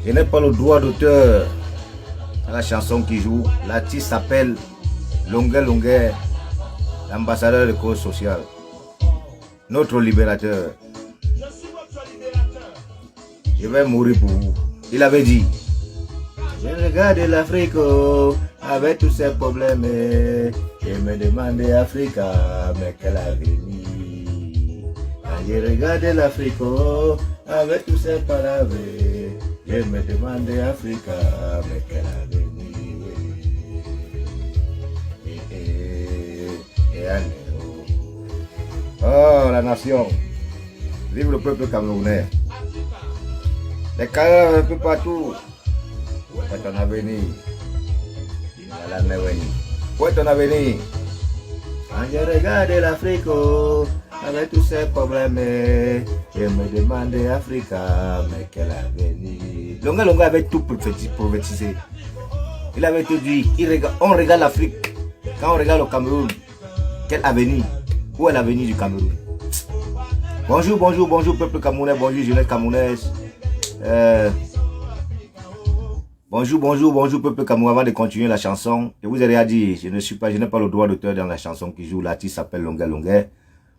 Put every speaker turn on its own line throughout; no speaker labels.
Je n'ai pas le droit d'auteur à la chanson qui joue. L'artiste s'appelle Longuet Longuet, l'ambassadeur de cause sociale, notre libérateur. Je vais mourir pour vous. Il avait dit, je regarde l'Afrique avec tous ses problèmes. Je me demande Africa, mais quel avenir. Quand je regarde l'Afrique avec tous ses paravés, je me demande Africa, mais quel avenir. Oh, la nation. Vive le peuple camerounais. Les cadavres un peu partout. Où est ton avenir? Où est ton avenir? Quand je regarde l'Afrique avec tous ses problèmes, je me demande Africa, mais quel avenir. Longa Longa avait tout prophétisé. Il avait tout dit. On regarde l'Afrique. Quand on regarde le Cameroun, quel avenir? Où est l'avenir du Cameroun? Bonjour, bonjour, bonjour peuple camerounais, bonjour jeunesse camerounaise. Bonjour, bonjour, bonjour peuple camerounais. Avant de continuer la chanson, je vous ai déjà dit, je n'ai pas le droit d'auteur dans la chanson qui joue. L'artiste s'appelle Longuet Longuet.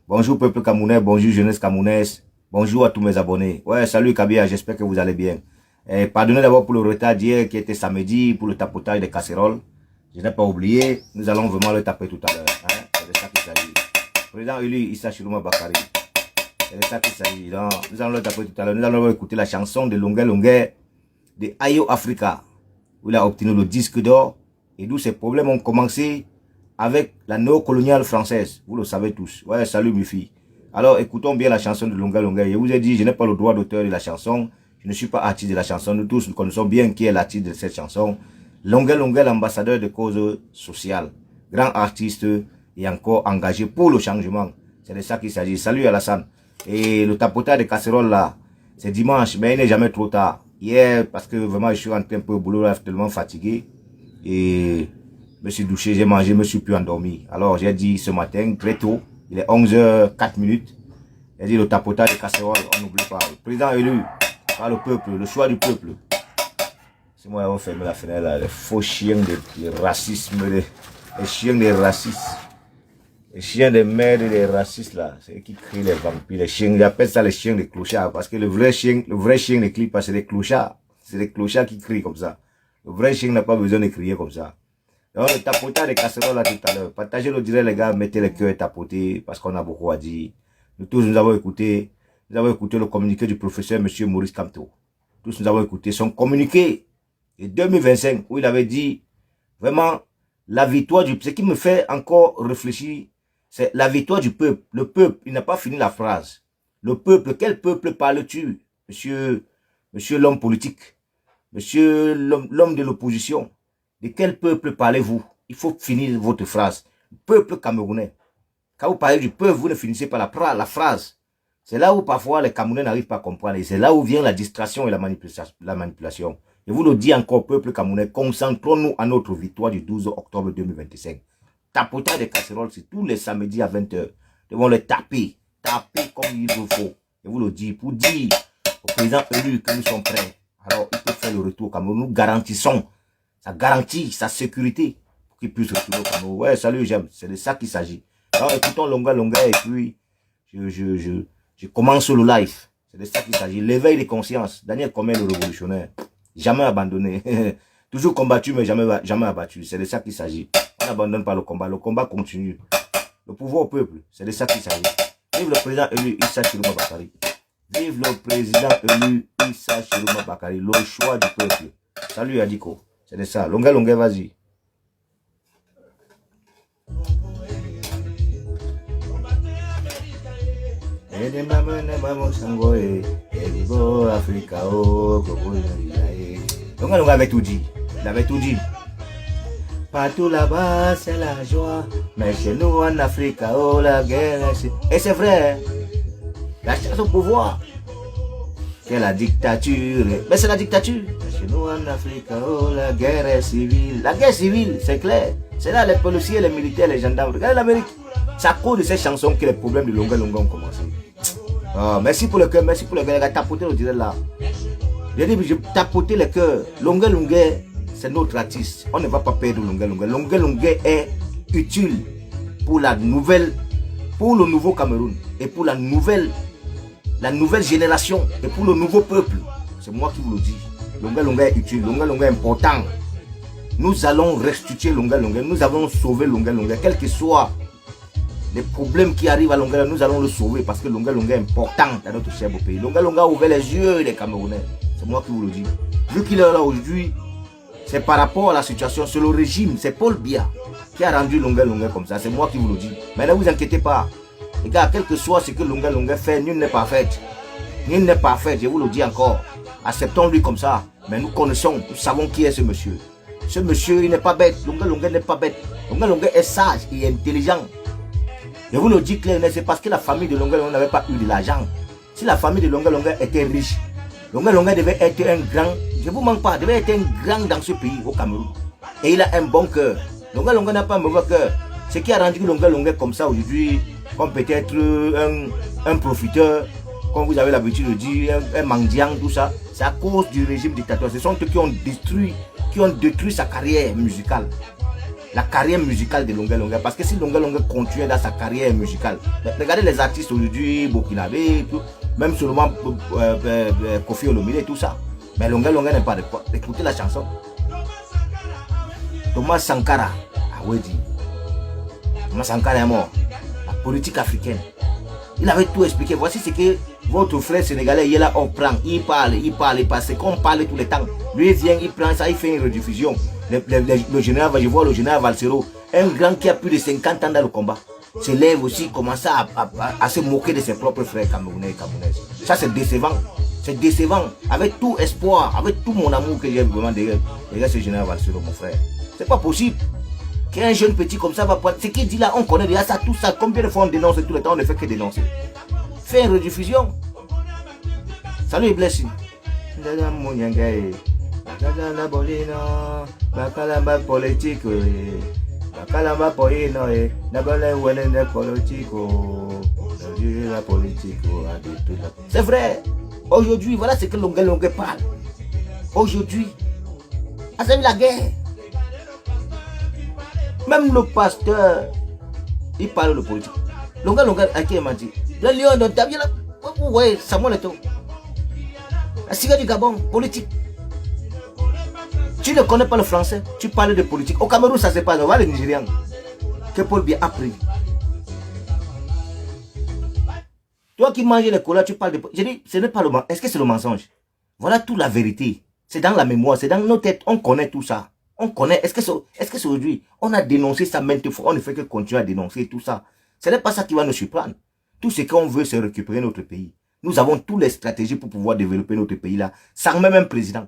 Bonjour peuple camerounais, bonjour jeunesse camerounaise. Bonjour à tous mes abonnés. Ouais, salut Kabia, j'espère que vous allez bien. Pardonnez d'abord pour le retard d'hier qui était samedi pour le tapotage des casseroles. Je n'ai pas oublié, nous allons vraiment le taper tout à l'heure. Hein? C'est de ça qu'il s'agit. Président élu Issa Chiroma Bakary. C'est de ça qu'il s'agit. Nous allons le taper tout à l'heure. Nous allons écouter la chanson de Longuet Longuet de Ayo Africa, où il a obtenu le disque d'or et d'où ses problèmes ont commencé avec la néocoloniale française. Vous le savez tous. Ouais, salut mes filles. Alors écoutons bien la chanson de Longuet Longuet. Je vous ai dit, je n'ai pas le droit d'auteur de la chanson. Je ne suis pas artiste de la chanson. Nous tous, nous connaissons bien qui est l'artiste de cette chanson. Longuet Longuet, l'ambassadeur de cause sociale. Grand artiste et encore engagé pour le changement. C'est de ça qu'il s'agit. Salut Alassane. Et le tapotage de casserole là, c'est dimanche, mais il n'est jamais trop tard. Hier, parce que vraiment je suis rentré un peu au boulot, là, tellement fatigué. Et je me suis douché, j'ai mangé, je me suis plus endormi. Alors j'ai dit ce matin, très tôt, il est 11h04. J'ai dit le tapotage de casserole, on n'oublie pas. Le président élu par le peuple, le choix du peuple. C'est moi qui vais fermer la fenêtre là, les faux chiens de racisme, les chiens des racistes. Les chiens des mères des racistes là, c'est eux qui crient les vampires, les chiens, j'appelle ça les chiens des clochards, parce que le vrai chien ne crie pas, c'est les clochards. C'est les clochards qui crient comme ça. Le vrai chien n'a pas besoin de crier comme ça. Donc le tapotage des casseroles là tout à l'heure, partagez le direct les gars, mettez le cœur et tapotez, parce qu'on a beaucoup à dire. Nous tous nous avons écouté le communiqué du professeur monsieur Maurice Kamto. Tous nous avons écouté son communiqué de 2025, où il avait dit, vraiment, la victoire du peuple, ce qui me fait encore réfléchir, c'est la victoire du peuple. Le peuple, il n'a pas fini la phrase. Le peuple, quel peuple parles-tu, monsieur l'homme politique, monsieur l'homme de l'opposition? De quel peuple parlez-vous? Il faut finir votre phrase. Le peuple camerounais. Quand vous parlez du peuple, vous ne finissez pas la phrase. C'est là où parfois les Camerounais n'arrivent pas à comprendre. Et c'est là où vient la distraction et la manipulation. Je vous le dis encore, peuple camerounais, concentrons-nous à notre victoire du 12 octobre 2025. Tapotage des casseroles, c'est tous les samedis à 20h. Ils vont les taper comme il le faut. Je vous le dis, pour dire au président élu que nous sommes prêts. Alors, il peut faire le retour au Cameroun. Nous garantissons, ça garantit sa sécurité pour qu'il puisse retourner au Cameroun. Ouais, salut, j'aime. C'est de ça qu'il s'agit. Alors, écoutons Longuet Longuet et puis, je commence le live. C'est de ça qu'il s'agit. L'éveil des consciences. Daniel Commet, le révolutionnaire. Jamais abandonné. Toujours combattu, mais jamais abattu. C'est de ça qu'il s'agit. On n'abandonne pas le combat continue. Le pouvoir au peuple, c'est de ça qu'il s'agit. Vive le président élu Issa Chiroma Bakary. Vive le président élu Issa Chiroma Bakary. Le choix du peuple. Salut Adiko. C'est de ça. Longuet Longuet, vas-y. Longuet Longuet avait tout dit. Il avait tout dit. Partout là-bas, c'est la joie. Mais chez nous en Afrique, oh la guerre. Et c'est vrai, hein? La chasse au pouvoir. C'est la dictature. Mais c'est la dictature. Mais chez nous en Afrique, oh la guerre est civile. La guerre civile, c'est clair. C'est là les policiers, les militaires, les gendarmes. Regardez l'Amérique. C'est à cause de ces chansons que les problèmes de Longuet Longuet ont commencé. Merci pour le cœur, merci pour le cœur. Tapoter le direct là. J'ai dit, je tapoter le cœur. Longue, c'est notre artiste. On ne va pas perdre Longue. Longue est utile pour la nouvelle, pour le nouveau Cameroun et pour la nouvelle génération et pour le nouveau peuple. C'est moi qui vous le dis. Longue est utile, Longue est important. Nous allons restituer Longue. Nous avons sauvé Longue. Quel que soit les problèmes qui arrivent à Longue, nous allons le sauver parce que Longue est important dans notre cher beau pays. Longue a ouvert les yeux des Camerounais. C'est moi qui vous le dis. Vu qu'il est là aujourd'hui, c'est par rapport à la situation, c'est le régime, c'est Paul Biya qui a rendu Longue comme ça. C'est moi qui vous le dis. Mais ne vous inquiétez pas. Les gars, quel que soit ce que Longue fait, nul n'est parfait. Nul n'est parfait, je vous le dis encore. Acceptons-lui comme ça. Mais nous connaissons, nous savons qui est ce monsieur. Ce monsieur, il n'est pas bête. Longue n'est pas bête. Longue est sage et intelligent. Je vous le dis clair, c'est parce que la famille de Longue n'avait pas eu de l'argent. Si la famille de Longue était riche, Longue devait être un grand, je ne vous manque pas, devait être un grand dans ce pays, au Cameroun. Et il a un bon cœur. Longue n'a pas un mauvais cœur. Ce qui a rendu Longue comme ça aujourd'hui, comme peut-être un profiteur, comme vous avez l'habitude de dire, un mendiant, tout ça, c'est à cause du régime dictateur. Ce sont eux qui ont détruit sa carrière musicale. La carrière musicale de Longue. Parce que si Longue continuait dans sa carrière musicale, regardez les artistes aujourd'hui, Burkinabé, tout, même seulement Kofi Olomide et tout ça. Mais Longue n'est pas de quoi. Écoutez la chanson. Thomas Sankara, Thomas Sankara est mort. La politique africaine. Il avait tout expliqué. Voici ce que votre frère sénégalais, il est là, on prend, il parle, parce qu'on parle tout le temps. Lui, il vient, il prend ça, il fait une rediffusion. Le général, je vois le général Valsero, un grand qui a plus de 50 ans dans le combat, se lève aussi, commence à se moquer de ses propres frères camerounais et camerounaises. Ça, c'est décevant. C'est décevant. Avec tout espoir, avec tout mon amour que j'ai vraiment derrière ce général Valsero, mon frère. C'est pas possible qu'un jeune petit comme ça va prendre. Ce qu'il dit là, on connaît déjà ça, tout ça. Combien de fois on dénonce tout le temps, on ne fait que dénoncer. Fais une rediffusion. Salut, blessing. Bakalamba politique, bakalamba poino, la politique. C'est vrai. Aujourd'hui, voilà ce que Longue parle. Aujourd'hui, c'est la guerre. Même le pasteur, il parle de politique. Longue à qui m'a dit, le lion de Tabia, vous voyez, Samuel Eto'o. La cigare du Gabon, politique. Tu ne connais pas le français, tu parles de politique. Au Cameroun, ça se passe. On va les Nigériens. Que Paul Biya a appris. Toi qui manges les colas, tu parles de. Je dis, ce n'est pas le mensonge. Est-ce que c'est le mensonge? Voilà toute la vérité. C'est dans la mémoire, c'est dans nos têtes. On connaît tout ça. On connaît. Est-ce que c'est aujourd'hui? On a dénoncé ça maintes fois. On ne fait que continuer à dénoncer tout ça. Ce n'est pas ça qui va nous surprendre. Tout ce qu'on veut, c'est récupérer notre pays. Nous avons toutes les stratégies pour pouvoir développer notre pays là, sans même un président.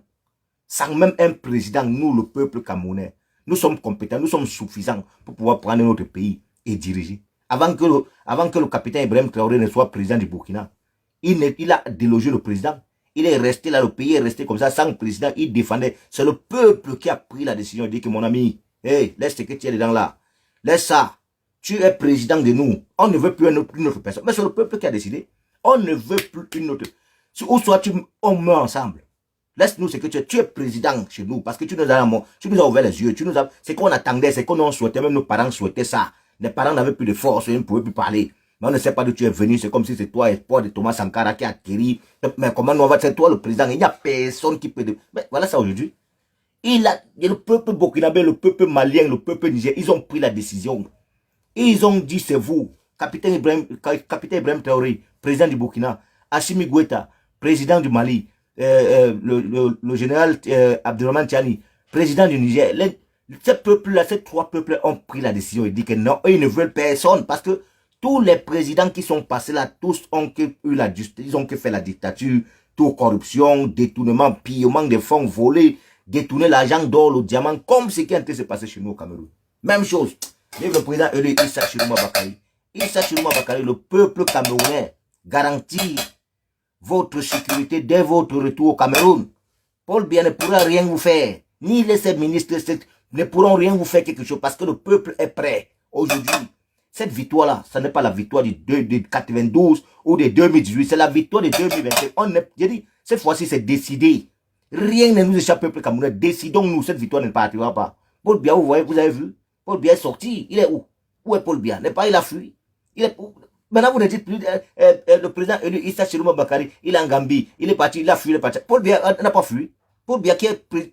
Sans même un président, nous, le peuple camerounais, nous sommes compétents, nous sommes suffisants pour pouvoir prendre notre pays et diriger. Avant que le capitaine Ibrahim Traoré ne soit président du Burkina, il a délogé le président. Il est resté là, le pays est resté comme ça, sans président, il défendait. C'est le peuple qui a pris la décision. Il dit que mon ami, hey, laisse ce que tu es dedans là. Laisse ça. Tu es président de nous. On ne veut plus une autre personne. Mais c'est le peuple qui a décidé. On ne veut plus une autre. Ou soit on meurt ensemble. Laisse-nous ce que tu es président chez nous. Parce que tu nous as ouvert les yeux. C'est qu'on attendait, c'est qu'on souhaitait. Même nos parents souhaitaient ça. Les parents n'avaient plus de force. Ils ne pouvaient plus parler. Mais on ne sait pas d'où tu es venu. C'est comme si c'est toi, espoir de Thomas Sankara qui a atterri. Mais comment nous va c'est toi le président. Il n'y a personne qui peut. Mais voilà ça aujourd'hui. Le peuple burkinabé, le peuple malien, le peuple nigérien, ils ont pris la décision. Ils ont dit c'est vous. Capitaine Ibrahim Traoré, président du Burkina. Assimi Goïta, président du Mali. Le général Abdelrahman Tiani, président du Niger. Ces trois peuples ont pris la décision et dit que non, eux, ils ne veulent personne parce que tous les présidents qui sont passés là, tous ont eu la justice, ils ont que fait la dictature, tout corruption, détournement, pillement des fonds volés, détourner l'argent d'or, le diamant, comme ce qui est en train de se passer chez nous au Cameroun. Même chose. Vive le président Issa Chiluma Bakary. Issa Chiluma Bakary, le peuple camerounais garantit votre sécurité dès votre retour au Cameroun. Paul Biya ne pourra rien vous faire. Ni les ministres ne pourront rien vous faire quelque chose parce que le peuple est prêt aujourd'hui. Cette victoire-là, ce n'est pas la victoire de 92 ou de 2018, c'est la victoire de 2021. J'ai dit, cette fois-ci, c'est décidé. Rien ne nous échappe, peuple camerounais. Décidons-nous, cette victoire ne partira pas. Paul Biya, vous voyez, vous avez vu, Paul Biya est sorti. Il est où? Où est Paul Biya? N'est pas, il a fui. Il est où? Maintenant, vous ne dites plus, le président élu Issa Chiroma Bakari, il est en Gambie, il est parti, il a fui, il est parti. Paul Biya n'a pas fui. Paul Biya qui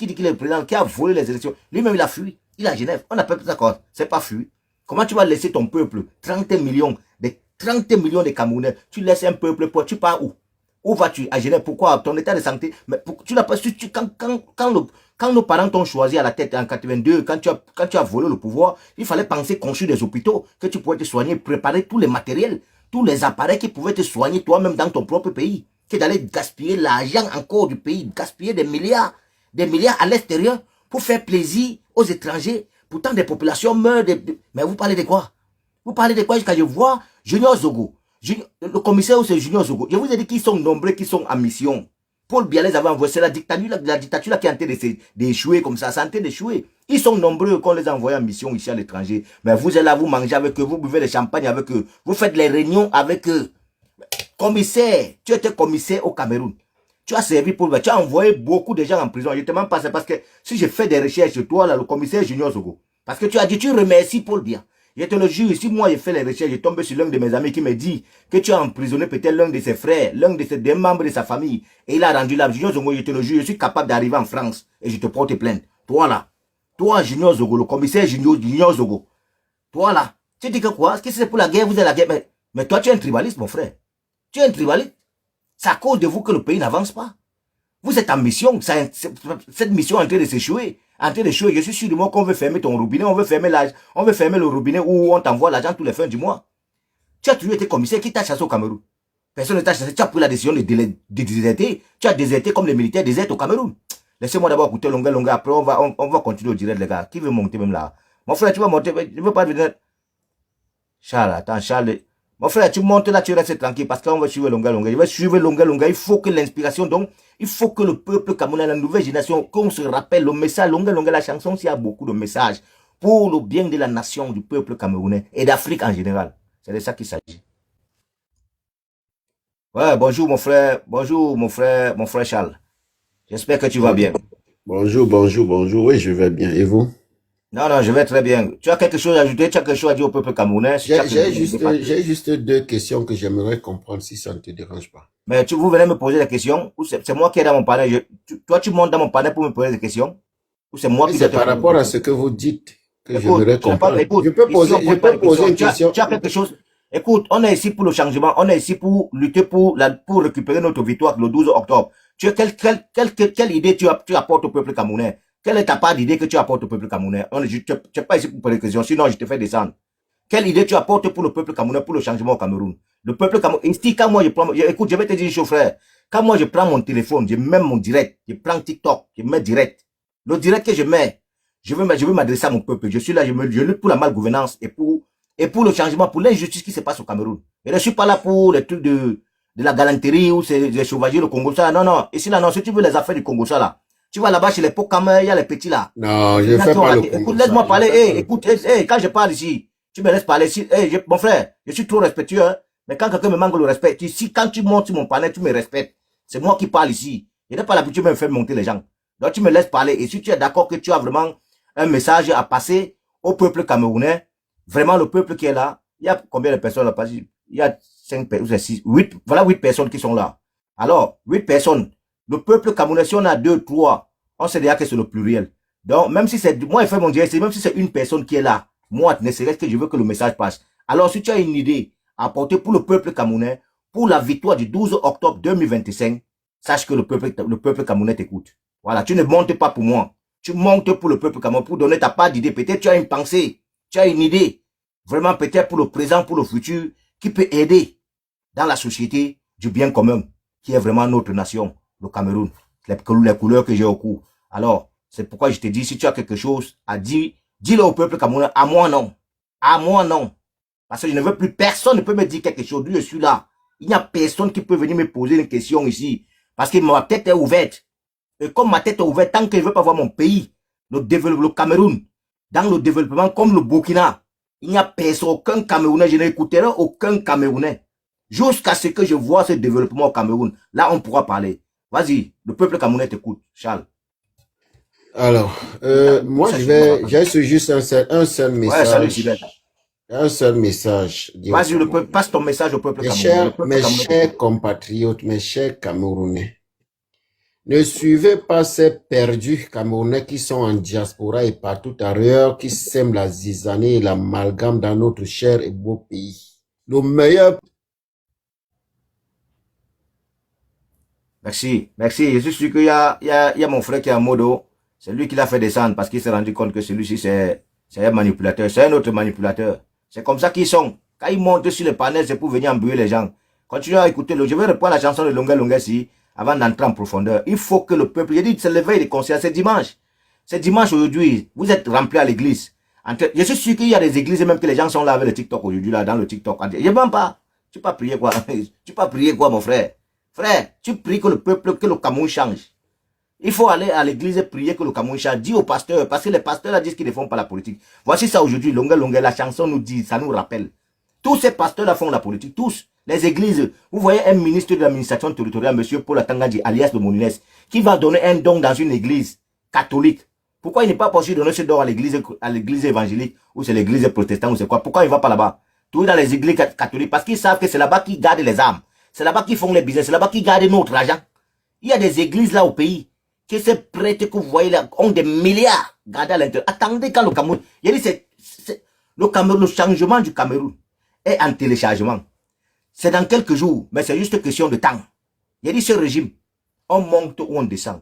dit qu'il est le président, qui a volé les élections, lui-même il a fui. Il est à Genève. On appelle ça d'accord. C'est pas fui. Comment tu vas laisser ton peuple, 30 millions de Camerounais, tu laisses un peuple pour, tu pars où? Où vas-tu? À Genève. Pourquoi? Ton état de santé, mais tu n'as pas su, quand nos parents t'ont choisi à la tête en 82, quand tu as volé le pouvoir, il fallait penser construire des hôpitaux, que tu pouvais te soigner, préparer tous les matériels, tous les appareils qui pouvaient te soigner toi-même dans ton propre pays, que d'aller gaspiller l'argent encore du pays, gaspiller des milliards à l'extérieur pour faire plaisir aux étrangers. Pourtant, des populations meurent. Mais vous parlez de quoi? Vous parlez de quoi jusqu'à je vois Junior Zogo. Le commissaire, c'est Junior Zogo. Je vous ai dit qu'ils sont nombreux, qui sont en mission. Paul Biya les avait envoyés. C'est la dictature qui est en train d'échouer comme ça. C'est en train d'échouer. Ils sont nombreux qu'on les a envoyés en mission ici à l'étranger. Mais vous êtes là, vous mangez avec eux, vous buvez le champagne avec eux. Vous faites les réunions avec eux. Commissaire, tu étais commissaire au Cameroun. Tu as servi Paul Biya. Tu as envoyé beaucoup de gens en prison. Je te demande pas, c'est parce que si je fais des recherches sur toi, là, le commissaire Junior Zogo. Parce que tu as dit, tu remercies Paul Biya. Je te le jure, si moi j'ai fait les recherches, je tombe sur l'un de mes amis qui me dit que tu as emprisonné peut-être l'un de ses frères, des membres de sa famille, et il a rendu là. Junior Zogo, je te le jure, je suis capable d'arriver en France et je te porte plainte. Toi là, toi Junior Zogo, le commissaire Junior Zogo, toi là, tu dis que quoi? Qu'est-ce que c'est pour la guerre? Vous êtes la guerre. Mais toi tu es un tribaliste, mon frère. Tu es un tribaliste. C'est à cause de vous que le pays n'avance pas. Vous êtes en mission, cette mission est en train de s'échouer. En train d'échouer, je suis sûr de moi qu'on veut fermer ton robinet, on veut fermer le robinet où on t'envoie l'argent tous les fins du mois. Tu as toujours été commissaire, qui t'a chassé au Cameroun? Personne ne t'a chassé, tu as pris la décision de déserter. Tu as déserté comme les militaires désertent au Cameroun. Laissez-moi d'abord écouter longueur, après on va continuer au direct les gars. Qui veut monter même là? Mon frère, tu vas monter, je ne veux pas venir. Charles, attends, Charles. Mon frère, tu montes là, tu restes tranquille parce qu'on va suivre longueur. Je vais suivre longueur. Il faut que l'inspiration, donc, il faut que le peuple camerounais, la nouvelle génération, qu'on se rappelle le message, longueur, la chanson, s'il y a beaucoup de messages pour le bien de la nation, du peuple camerounais et d'Afrique en général. C'est de ça qu'il s'agit. Ouais, bonjour mon frère, mon frère Charles. J'espère que tu vas bien.
Bonjour. Oui, je vais bien. Et vous?
Non, non, je vais très bien. Tu as quelque chose à ajouter, tu as quelque chose à dire au peuple camerounais?
J'ai juste deux questions que j'aimerais comprendre si ça ne te dérange pas.
Mais vous venez me poser des questions, ou c'est moi qui est dans mon panel, toi tu montes dans mon panel pour me poser des questions, ou c'est moi qui dois
C'est
te
par
poser des
rapport à
questions?
ce que vous dites que
Écoute,
j'aimerais
tu n'as pas,
comprendre.
écoute,
Je peux
ici on
poser, je
pose pas
peux
de
poser
questions.
une question.
Tu as quelque chose. Écoute, on est ici pour le changement, on est ici pour lutter pour récupérer notre victoire le 12 octobre. Quelle idée tu apportes au peuple camerounais? Quelle est ta part d'idée que tu apportes au peuple camerounais? Tu n'es pas ici pour poser des questions, sinon je te fais descendre. Quelle idée tu apportes pour le peuple camerounais, pour le changement au Cameroun? Le peuple camerounais, ici, quand moi écoute, je vais te dire, chaud frère, quand moi je prends mon téléphone, je mets mon direct, je prends TikTok, je mets direct. Le direct que je mets, je veux m'adresser à mon peuple. Je suis là, je lutte pour la malgouvernance et pour le changement, pour l'injustice qui se passe au Cameroun. Et je ne suis pas là pour les trucs de la galanterie ou c'est les sauvageries, le Congo, ça. Non, non. Ici, là, non. Si tu veux les affaires du Congo, ça, là. Tu vas là-bas chez les Pokama, il y a les petits, là.
Non, je
Les
ne
gens
fais
qui ont
pas le
raté. Écoute,
Congo ça.
laisse-moi
Je ne
parler.
fais pas le
Écoute, quand je parle ici, tu me laisses parler. Mon frère, je suis trop respectueux, hein. Mais quand quelqu'un me manque le respect, ici, quand tu montes sur mon panel, tu me respectes. C'est moi qui parle ici. Je n'ai pas l'habitude de me faire monter les gens. Donc, tu me laisses parler. Et si tu es d'accord que tu as vraiment un message à passer au peuple camerounais, vraiment le peuple qui est là, il y a combien de personnes là? Il y a 5 personnes, 6, 8, voilà 8 personnes qui sont là. Alors, 8 personnes. Le peuple camerounais, si on a 2, 3, on sait déjà que c'est le pluriel. Donc, même si c'est, moi, je fais mon direct, même si c'est une personne qui est là, moi, ne serait-ce que je veux que le message passe. Alors, si tu as une idée à porter pour le peuple camerounais, pour la victoire du 12 octobre 2025, sache que le peuple camerounais t'écoute. Voilà, tu ne montes pas pour moi. Tu montes pour le peuple camerounais, pour donner ta part d'idée. Peut-être tu as une pensée, tu as une idée, vraiment peut-être pour le présent, pour le futur, qui peut aider dans la société du bien commun, qui est vraiment notre nation, le Cameroun, les couleurs que j'ai au cou. Alors, c'est pourquoi je te dis, si tu as quelque chose à dire, dis-le au peuple camerounais. À moi, non. À moi, non. Parce que je ne veux plus, personne ne peut me dire quelque chose. Je suis là. Il n'y a personne qui peut venir me poser une question ici. Parce que ma tête est ouverte. Et comme ma tête est ouverte, tant que je ne veux pas voir mon pays, le Cameroun, dans le développement comme le Burkina, Il n'y a personne, aucun Camerounais, je n'écouterai aucun Camerounais. Jusqu'à ce que je vois ce développement au Cameroun. Là, on pourra parler. Vas-y, le peuple camerounais t'écoute, Charles.
Alors, moi, j'ai juste un seul
Ouais, salut,
message.
Sibeth.
Un seul message.
Vas-y, passe ton message au peuple camerounais.
Mes chers compatriotes, mes chers Camerounais, ne suivez pas ces perdus Camerounais qui sont en diaspora et partout ailleurs, qui sèment la zizanie et l'amalgame dans notre cher et beau pays. Le meilleur...
Merci, merci. Je suis sûr qu'il y a mon frère qui est en modo. C'est lui qui l'a fait descendre parce qu'il s'est rendu compte que celui-ci, c'est un manipulateur. C'est un autre manipulateur. C'est comme ça qu'ils sont. Quand ils montent sur les panels, c'est pour venir embrouiller les gens. Continuez à écouter. Je vais reprendre la chanson de Longa Longa ici, avant d'entrer en profondeur. Il faut que le peuple, j'ai dit, c'est l'éveil des consciences. C'est dimanche. C'est dimanche aujourd'hui. Vous êtes remplis à l'église. Je suis sûr qu'il y a des églises, même que les gens sont là avec le TikTok aujourd'hui, là, dans le TikTok. Je ne même pas. Tu peux pas prier quoi? Tu peux pas prier quoi, mon frère? Frère, tu pries que le peuple, que le Cameroun change. Il faut aller à l'église et prier que le Cameroun change. Dis aux pasteurs, parce que les pasteurs là disent qu'ils ne font pas la politique. Voici ça aujourd'hui, Longa Longa, la chanson nous dit, ça nous rappelle. Tous ces pasteurs là font la politique, tous. Les églises, vous voyez un ministre de l'administration territoriale, monsieur Paul Atangadji, alias de Monines, qui va donner un don dans une église catholique. Pourquoi il n'est pas possible de donner ce don à l'église évangélique, ou c'est l'église protestante, ou c'est quoi? Pourquoi il ne va pas là-bas? Tout dans les églises catholiques, parce qu'ils savent que c'est là-bas qu'ils gardent les âmes. C'est là-bas qu'ils font les business, c'est là-bas qu'ils gardent notre argent. Il y a des églises là au pays, qui se prêtent, que vous voyez là, ont des milliards gardés à l'intérieur. Attendez quand le Cameroun, il y a dit le Cameroun, le changement du Cameroun est en téléchargement. C'est dans quelques jours, mais c'est juste question de temps. Il y a dit ce régime, on monte ou on descend.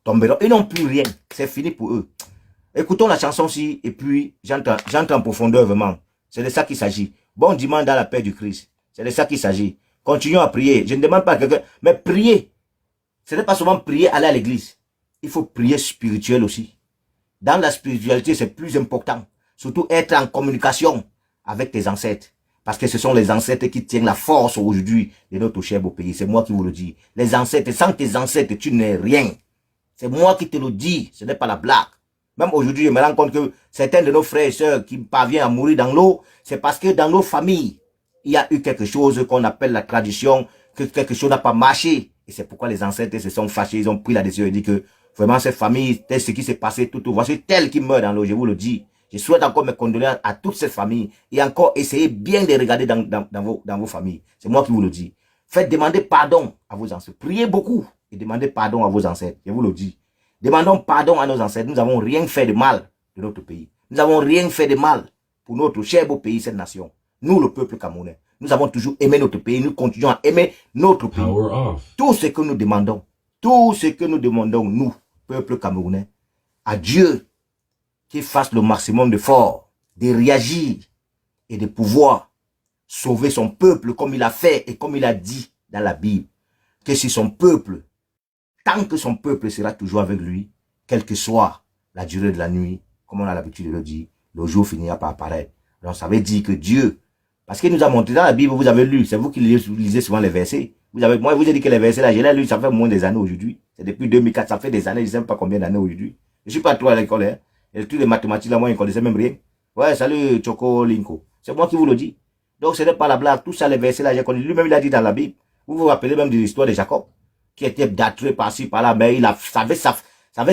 Tomberont, ils n'ont plus rien, c'est fini pour eux. Écoutons la chanson-ci, et puis j'entre en profondeur vraiment. C'est de ça qu'il s'agit. Bon dimanche dans la paix du Christ. C'est de ça qu'il s'agit. Continuons à prier. Je ne demande pas à quelqu'un, mais prier. Ce n'est pas seulement prier, aller à l'église. Il faut prier spirituel aussi. Dans la spiritualité, c'est plus important. Surtout être en communication avec tes ancêtres. Parce que ce sont les ancêtres qui tiennent la force aujourd'hui de notre cher beau pays. C'est moi qui vous le dis. Les ancêtres, sans tes ancêtres, tu n'es rien. C'est moi qui te le dis. Ce n'est pas la blague. Même aujourd'hui, je me rends compte que certains de nos frères et sœurs qui parviennent à mourir dans l'eau, c'est parce que dans nos familles, il y a eu quelque chose qu'on appelle la tradition, que quelque chose n'a pas marché. Et c'est pourquoi les ancêtres se sont fâchés, ils ont pris la décision et dit que vraiment cette famille, tel ce qui s'est passé, voici tel qui meurt dans l'eau, je vous le dis. Je souhaite encore mes condoléances à toutes ces familles et encore essayez bien de regarder dans vos familles. C'est moi qui vous le dis. Faites demander pardon à vos ancêtres. Priez beaucoup et demandez pardon à vos ancêtres. Je vous le dis. Demandons pardon à nos ancêtres. Nous n'avons rien fait de mal de notre pays. Nous n'avons rien fait de mal pour notre cher beau pays, cette nation. Nous, le peuple camerounais, nous avons toujours aimé notre pays. Nous continuons à aimer notre pays. Tout ce que nous demandons, nous, peuple camerounais, à Dieu, qu'il fasse le maximum d'efforts, de réagir et de pouvoir sauver son peuple comme il a fait et comme il a dit dans la Bible. Que si son peuple, tant que son peuple sera toujours avec lui, quelle que soit la durée de la nuit, comme on a l'habitude de le dire, le jour finira par apparaître. Donc ça veut dire que Dieu, parce qu'il nous a montré dans la Bible, vous avez lu, c'est vous qui lisez souvent les versets. Moi, je vous ai dit que les versets là, je l'ai lu, ça fait moins des années aujourd'hui. C'est depuis 2004, ça fait des années, je ne sais pas combien d'années aujourd'hui. Je ne suis pas trop à l'école, hein. Et tous les mathématiques là, moi, je ne connaissais même rien. Ouais, salut Choco Linko. C'est moi qui vous le dis. Donc ce n'est pas la blague, tout ça, les versets là, j'ai connu. Lui-même, il a dit dans la Bible. Vous vous rappelez même de l'histoire de Jacob, qui était dattré par-ci, par-là, mais il savait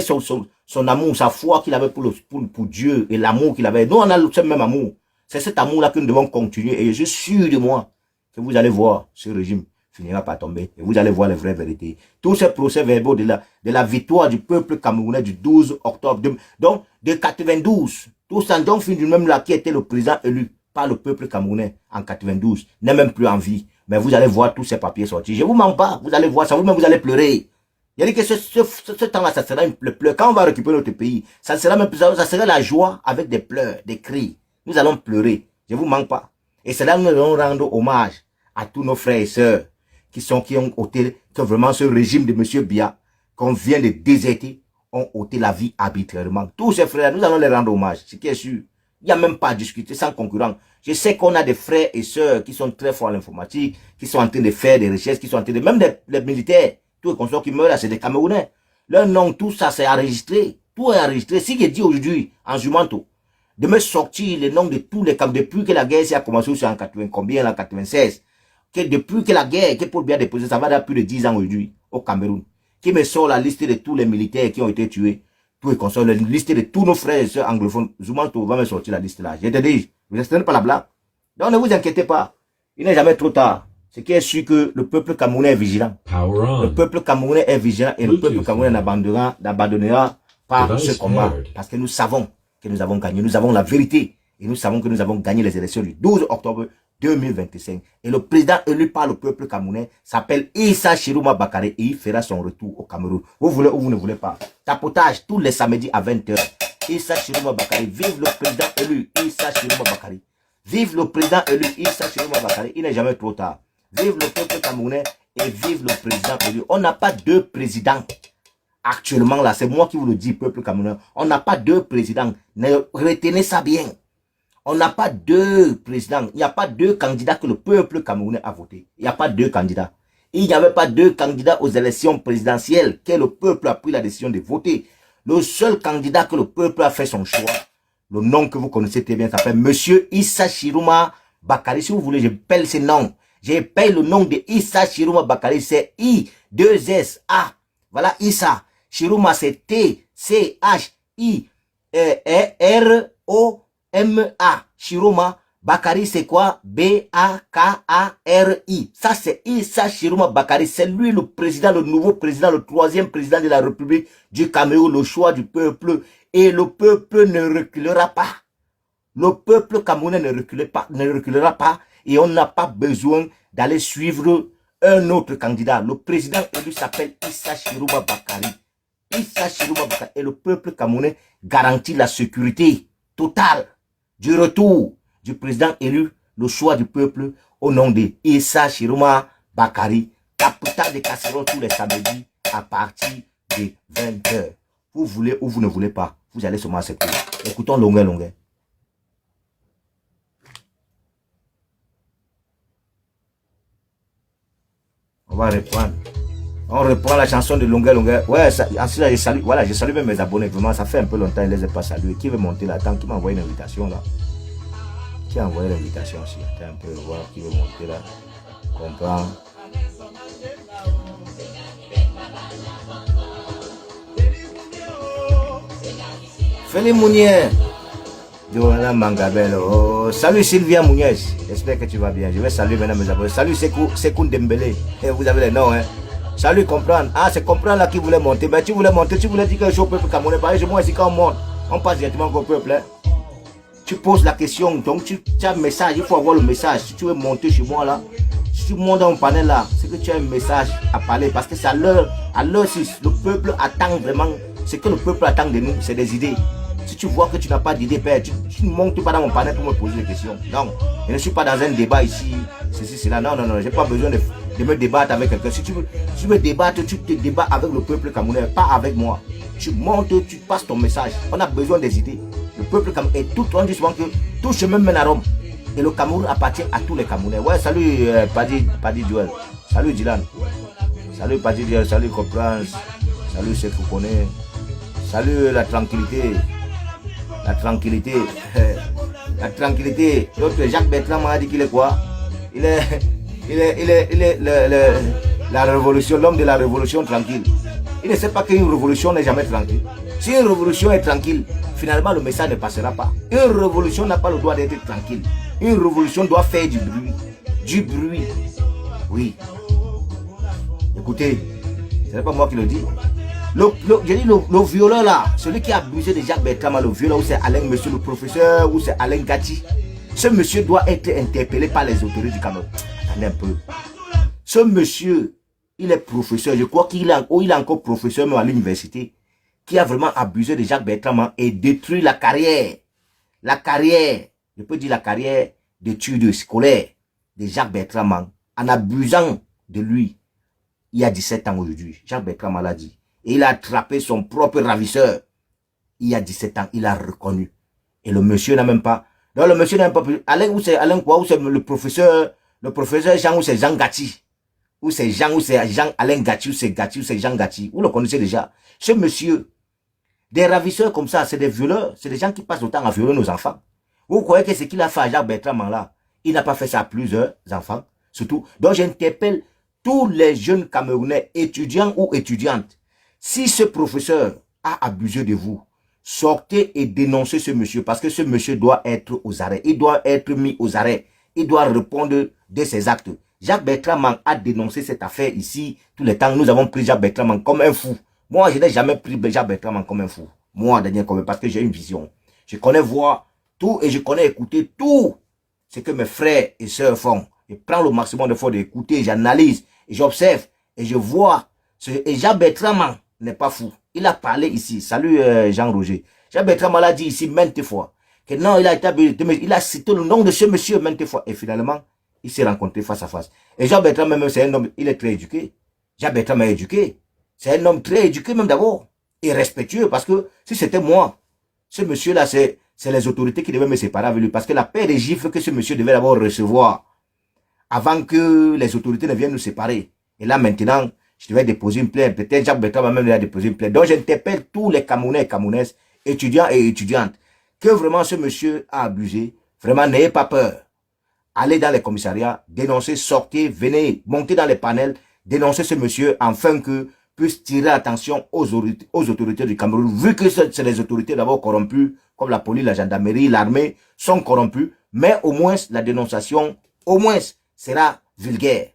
son amour, sa foi qu'il avait pour Dieu et l'amour qu'il avait. Nous, on a le même amour. C'est cet amour-là que nous devons continuer. Et je suis sûr de moi que vous allez voir ce régime finira par tomber. Et vous allez voir les vraies vérités. Tous ces procès-verbaux de la victoire du peuple camerounais du 12 octobre, donc de 92, tout ça, donc fin du même là qui était le président élu par le peuple camerounais en 92, n'est même plus en vie. Mais vous allez voir tous ces papiers sortir. Je ne vous mens pas. Vous allez voir ça. Vous-même, vous allez pleurer. Il y a dit que ce temps-là, ça sera le pleur. Quand on va récupérer notre pays, ça sera la joie avec des pleurs, des cris. Nous allons pleurer. Je ne vous mens pas. Et c'est là que nous allons rendre hommage à tous nos frères et sœurs qui ont ôté, que vraiment ce régime de M. Biya, qu'on vient de déserter, ont ôté la vie arbitrairement. Tous ces frères, nous allons les rendre hommage. Ce qui est sûr. Il n'y a même pas à discuter sans concurrent. Je sais qu'on a des frères et sœurs qui sont très forts en informatique, qui sont en train de faire des recherches, qui sont en train de... Même les militaires, tous les consorts qui meurent là, c'est des Camerounais. Leur nom, tout ça, c'est enregistré. Tout est enregistré. Si je dis aujourd'hui, en Jumanto, de me sortir les noms de tous les camps, depuis que la guerre a commencé en 80, combien, en 96, que depuis que la guerre, que Paul Biya a déposé, ça va dans plus de 10 ans aujourd'hui, au Cameroun, qui me sort la liste de tous les militaires qui ont été tués, tout et consort, la liste de tous nos frères et sœurs anglophones. Zoumanto va me sortir la liste là. Je te dis, vous n'êtes pas la blague. Donc ne vous inquiétez pas. Il n'est jamais trop tard. Ce qui est sûr que le peuple camerounais est vigilant. Le peuple camerounais est vigilant et le peuple camerounais n'abandonnera pas ce combat. Parce que nous savons que nous avons gagné. Nous avons la vérité. Et nous savons que nous avons gagné les élections du 12 octobre 2025. Et le président élu par le peuple camerounais s'appelle Issa Chiroma Bakary et il fera son retour au Cameroun. Vous voulez ou vous ne voulez pas. Tapotage tous les samedis à 20 h. Issa Chiroma Bakary. Vive le président élu Issa Chiroma Bakary. Vive le président élu Issa Chiroma Bakary. Il n'est jamais trop tard. Vive le peuple camerounais et vive le président élu. On n'a pas deux présidents actuellement là. C'est moi qui vous le dis, peuple camerounais. On n'a pas deux présidents. Retenez ça bien. On n'a pas deux présidents. Il n'y a pas deux candidats que le peuple camerounais a voté. Il n'y a pas deux candidats. Il n'y avait pas deux candidats aux élections présidentielles que le peuple a pris la décision de voter. Le seul candidat que le peuple a fait son choix, le nom que vous connaissez très bien, s'appelle Monsieur Issa Chiroma Bakary. Si vous voulez, je pèle ce nom. Je pèle le nom de Issa Chiroma Bakary. C'est I-2-S-A. Voilà Issa. Chiroma, c'est T-C-H-I-R-O-M-A. Chiroma Bakary, c'est quoi? B-A-K-A-R-I. Ça, c'est Issa Chiroma Bakary. C'est lui le président, le nouveau président, le troisième président de la République du Cameroun, le choix du peuple. Et le peuple ne reculera pas. Le peuple camerounais ne reculera pas. Et on n'a pas besoin d'aller suivre un autre candidat. Le président élu s'appelle Issa Chiroma Bakary. Issa Chiroma Bakary. Et le peuple camerounais garantit la sécurité totale du retour du président élu, le choix du peuple au nom de Issa Chiroma Bakary. Tapotage de casserole tous les samedis à partir de 20 h. Vous voulez ou vous ne voulez pas, vous allez seulement accepter. Écoutons longueur. On va reprendre. On reprend la chanson de longueur. Ouais, ensuite je salue. Voilà, je salue même mes abonnés. Vraiment, ça fait un peu longtemps, je ne les ai pas salués. Qui veut monter là? Attends, qui m'a envoyé une invitation là? Qui a envoyé l'invitation aussi? Attends un peu, voir qui veut monter là. Comprends. Félix Mounier. Johanna Mangabello. Salut Sylvia Mouniez. J'espère que tu vas bien. Je vais saluer maintenant mes abonnés. Salut Sekou Dembélé. Et vous avez les noms, hein. Salut Comprendre. Ah, c'est Comprendre là qui voulait monter. Ben tu voulais monter, tu voulais dire que je suis au peuple camerounais. Par exemple, moi ici quand on monte, on passe directement au peuple. Hein. Tu poses la question, donc tu as un message, il faut avoir le message. Si tu veux monter chez moi là, si tu montes dans mon panel là, c'est que tu as un message à parler. Parce que c'est à l'heure 6, le peuple attend vraiment, ce que le peuple attend de nous, c'est des idées. Si tu vois que tu n'as pas d'idée, père, tu ne montes pas dans mon panel pour me poser des questions. Non, je ne suis pas dans un débat ici, ceci, cela. Non, je n'ai pas besoin de me débattre avec quelqu'un. Si tu veux débattre, tu te débats avec le peuple camerounais, pas avec moi. Tu montes, tu passes ton message. On a besoin des idées. Le peuple camerounais, et tout, on dit souvent que tout chemin mène à Rome. Et le Cameroun appartient à tous les Camerounais. Ouais, salut Paddy Joel. Salut Dylan. Salut Paddy Joel, salut Comprance. Salut Sekou Kone. Salut la tranquillité. La tranquillité. La tranquillité. L'autre Jacques Bertrand m'a dit qu'il est quoi? Il est la révolution, l'homme de la révolution tranquille. Il ne sait pas qu'une révolution n'est jamais tranquille. Si une révolution est tranquille, finalement le message ne passera pas. Une révolution n'a pas le droit d'être tranquille. Une révolution doit faire du bruit. Du bruit. Oui. Écoutez, ce n'est pas moi qui le dis. Je dis le violeur là, celui qui a abusé de Jacques Bertrand, le violeur, ou c'est Alain, monsieur le professeur, ou c'est Alain Gatti. Ce monsieur doit être interpellé par les autorités du Cameroun. Attendez un peu. Ce monsieur, il est professeur. Je crois qu'il est encore professeur même à l'université. Qui a vraiment abusé de Jacques Bertrand et détruit la carrière. La carrière, je peux dire la carrière d'études scolaires de Jacques Bertrand en abusant de lui. Il y a 17 ans aujourd'hui. Jacques Bertrand l'a dit. Et il a attrapé son propre ravisseur. Il y a 17 ans, il a reconnu. Et le monsieur n'a même pas... Non, le monsieur n'a même pas pu... Alain, ou c'est Alain quoi? Ou c'est le professeur Jean, ou c'est Jean Gatti? Ou c'est Jean Alain Gatti, ou c'est Jean Gatti? Vous le connaissez déjà. Ce monsieur, Des ravisseurs comme ça, c'est des violeurs. C'est des gens qui passent le temps à violer nos enfants. Vous croyez que ce qu'il a fait à Jacques Bertrand là, il n'a pas fait ça à plusieurs enfants, surtout. Donc j'interpelle tous les jeunes Camerounais, étudiants ou étudiantes. Si ce professeur a abusé de vous, sortez et dénoncez ce monsieur, parce que ce monsieur doit être aux arrêts. Il doit être mis aux arrêts. Il doit répondre de ses actes. Jacques Bertrand a dénoncé cette affaire ici, tout le temps. Nous avons pris Jacques Bertrand comme un fou. Moi, je n'ai jamais pris Jacques Bertrand comme un fou. Moi, Daniel Comé, parce que j'ai une vision. Je connais voir tout et je connais écouter tout ce que mes frères et sœurs font. Je prends le maximum de fois d'écouter, j'analyse, et j'observe, et je vois. Et Jacques Bertrand n'est pas fou. Il a parlé ici. Salut Jean-Roger. Jacques Bertrand l'a dit ici maintes fois. Que non, il a cité le nom de ce monsieur maintes fois. Et finalement, il s'est rencontré face à face. Et Jacques Bertrand même, c'est un homme, il est très éduqué. Jacques Bertrand est éduqué. C'est un homme très éduqué même d'abord. Et respectueux, parce que si c'était moi, ce monsieur-là, c'est les autorités qui devaient me séparer avec lui. Parce que la paix des gifles que ce monsieur devait d'abord recevoir avant que les autorités ne viennent nous séparer. Et là maintenant, je devais déposer une plainte. Peut-être Jacques Bertrand va même déposer une plainte. Donc j'interpelle tous les Camerounais et Camerounaises, étudiants et étudiantes, que vraiment ce monsieur a abusé. Vraiment, n'ayez pas peur. Allez dans les commissariats, dénoncez, sortez, venez, montez dans les panels, dénoncez ce monsieur afin que puisse tirer l'attention aux autorités du Cameroun, vu que c'est les autorités d'abord corrompues, comme la police, la gendarmerie, l'armée, sont corrompues, mais au moins la dénonciation, au moins, sera vulgaire.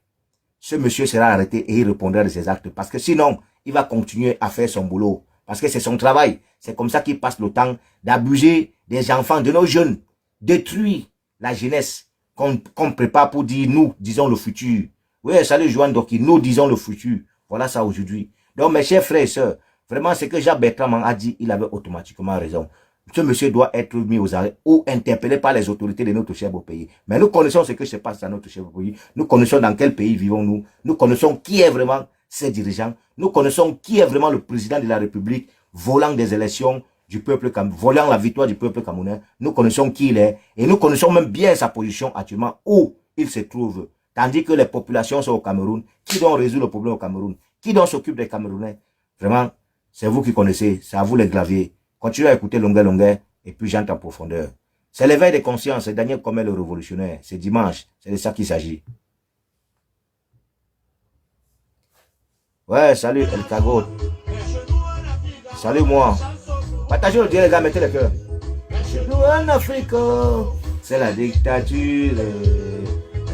Ce monsieur sera arrêté et il répondra de ses actes, parce que sinon, il va continuer à faire son boulot, parce que c'est son travail. C'est comme ça qu'il passe le temps d'abuser des enfants, de nos jeunes, détruire la jeunesse qu'on prépare pour dire nous, disons le futur. Oui, salut Joanne Doki, nous disons le futur. Voilà ça aujourd'hui. Donc mes chers frères et sœurs, vraiment ce que Jacques Bertrand a dit, il avait automatiquement raison. Ce monsieur doit être mis aux arrêts ou interpellé par les autorités de notre cher beau pays. Mais nous connaissons ce que se passe dans notre cher beau pays. Nous connaissons dans quel pays vivons-nous. Nous connaissons qui est vraiment ses dirigeants. Nous connaissons qui est vraiment le président de la République, volant des élections du peuple, volant la victoire du peuple camerounais. Nous connaissons qui il est. Et nous connaissons même bien sa position actuellement, où il se trouve. Tandis que les populations sont au Cameroun. Qui doit résoudre le problème au Cameroun? Qui doit s'occuper des Camerounais? Vraiment, c'est vous qui connaissez. C'est à vous les graviers. Continuez à écouter longueur, longueur. Et puis j'entre en profondeur. C'est l'éveil des consciences. C'est Daniel Comé le révolutionnaire. C'est dimanche. C'est de ça qu'il s'agit. Ouais, salut El Cagot. Salut moi. Partagez le direct, les gars. Mettez le cœur. Chez nous en Afrique, c'est la dictature.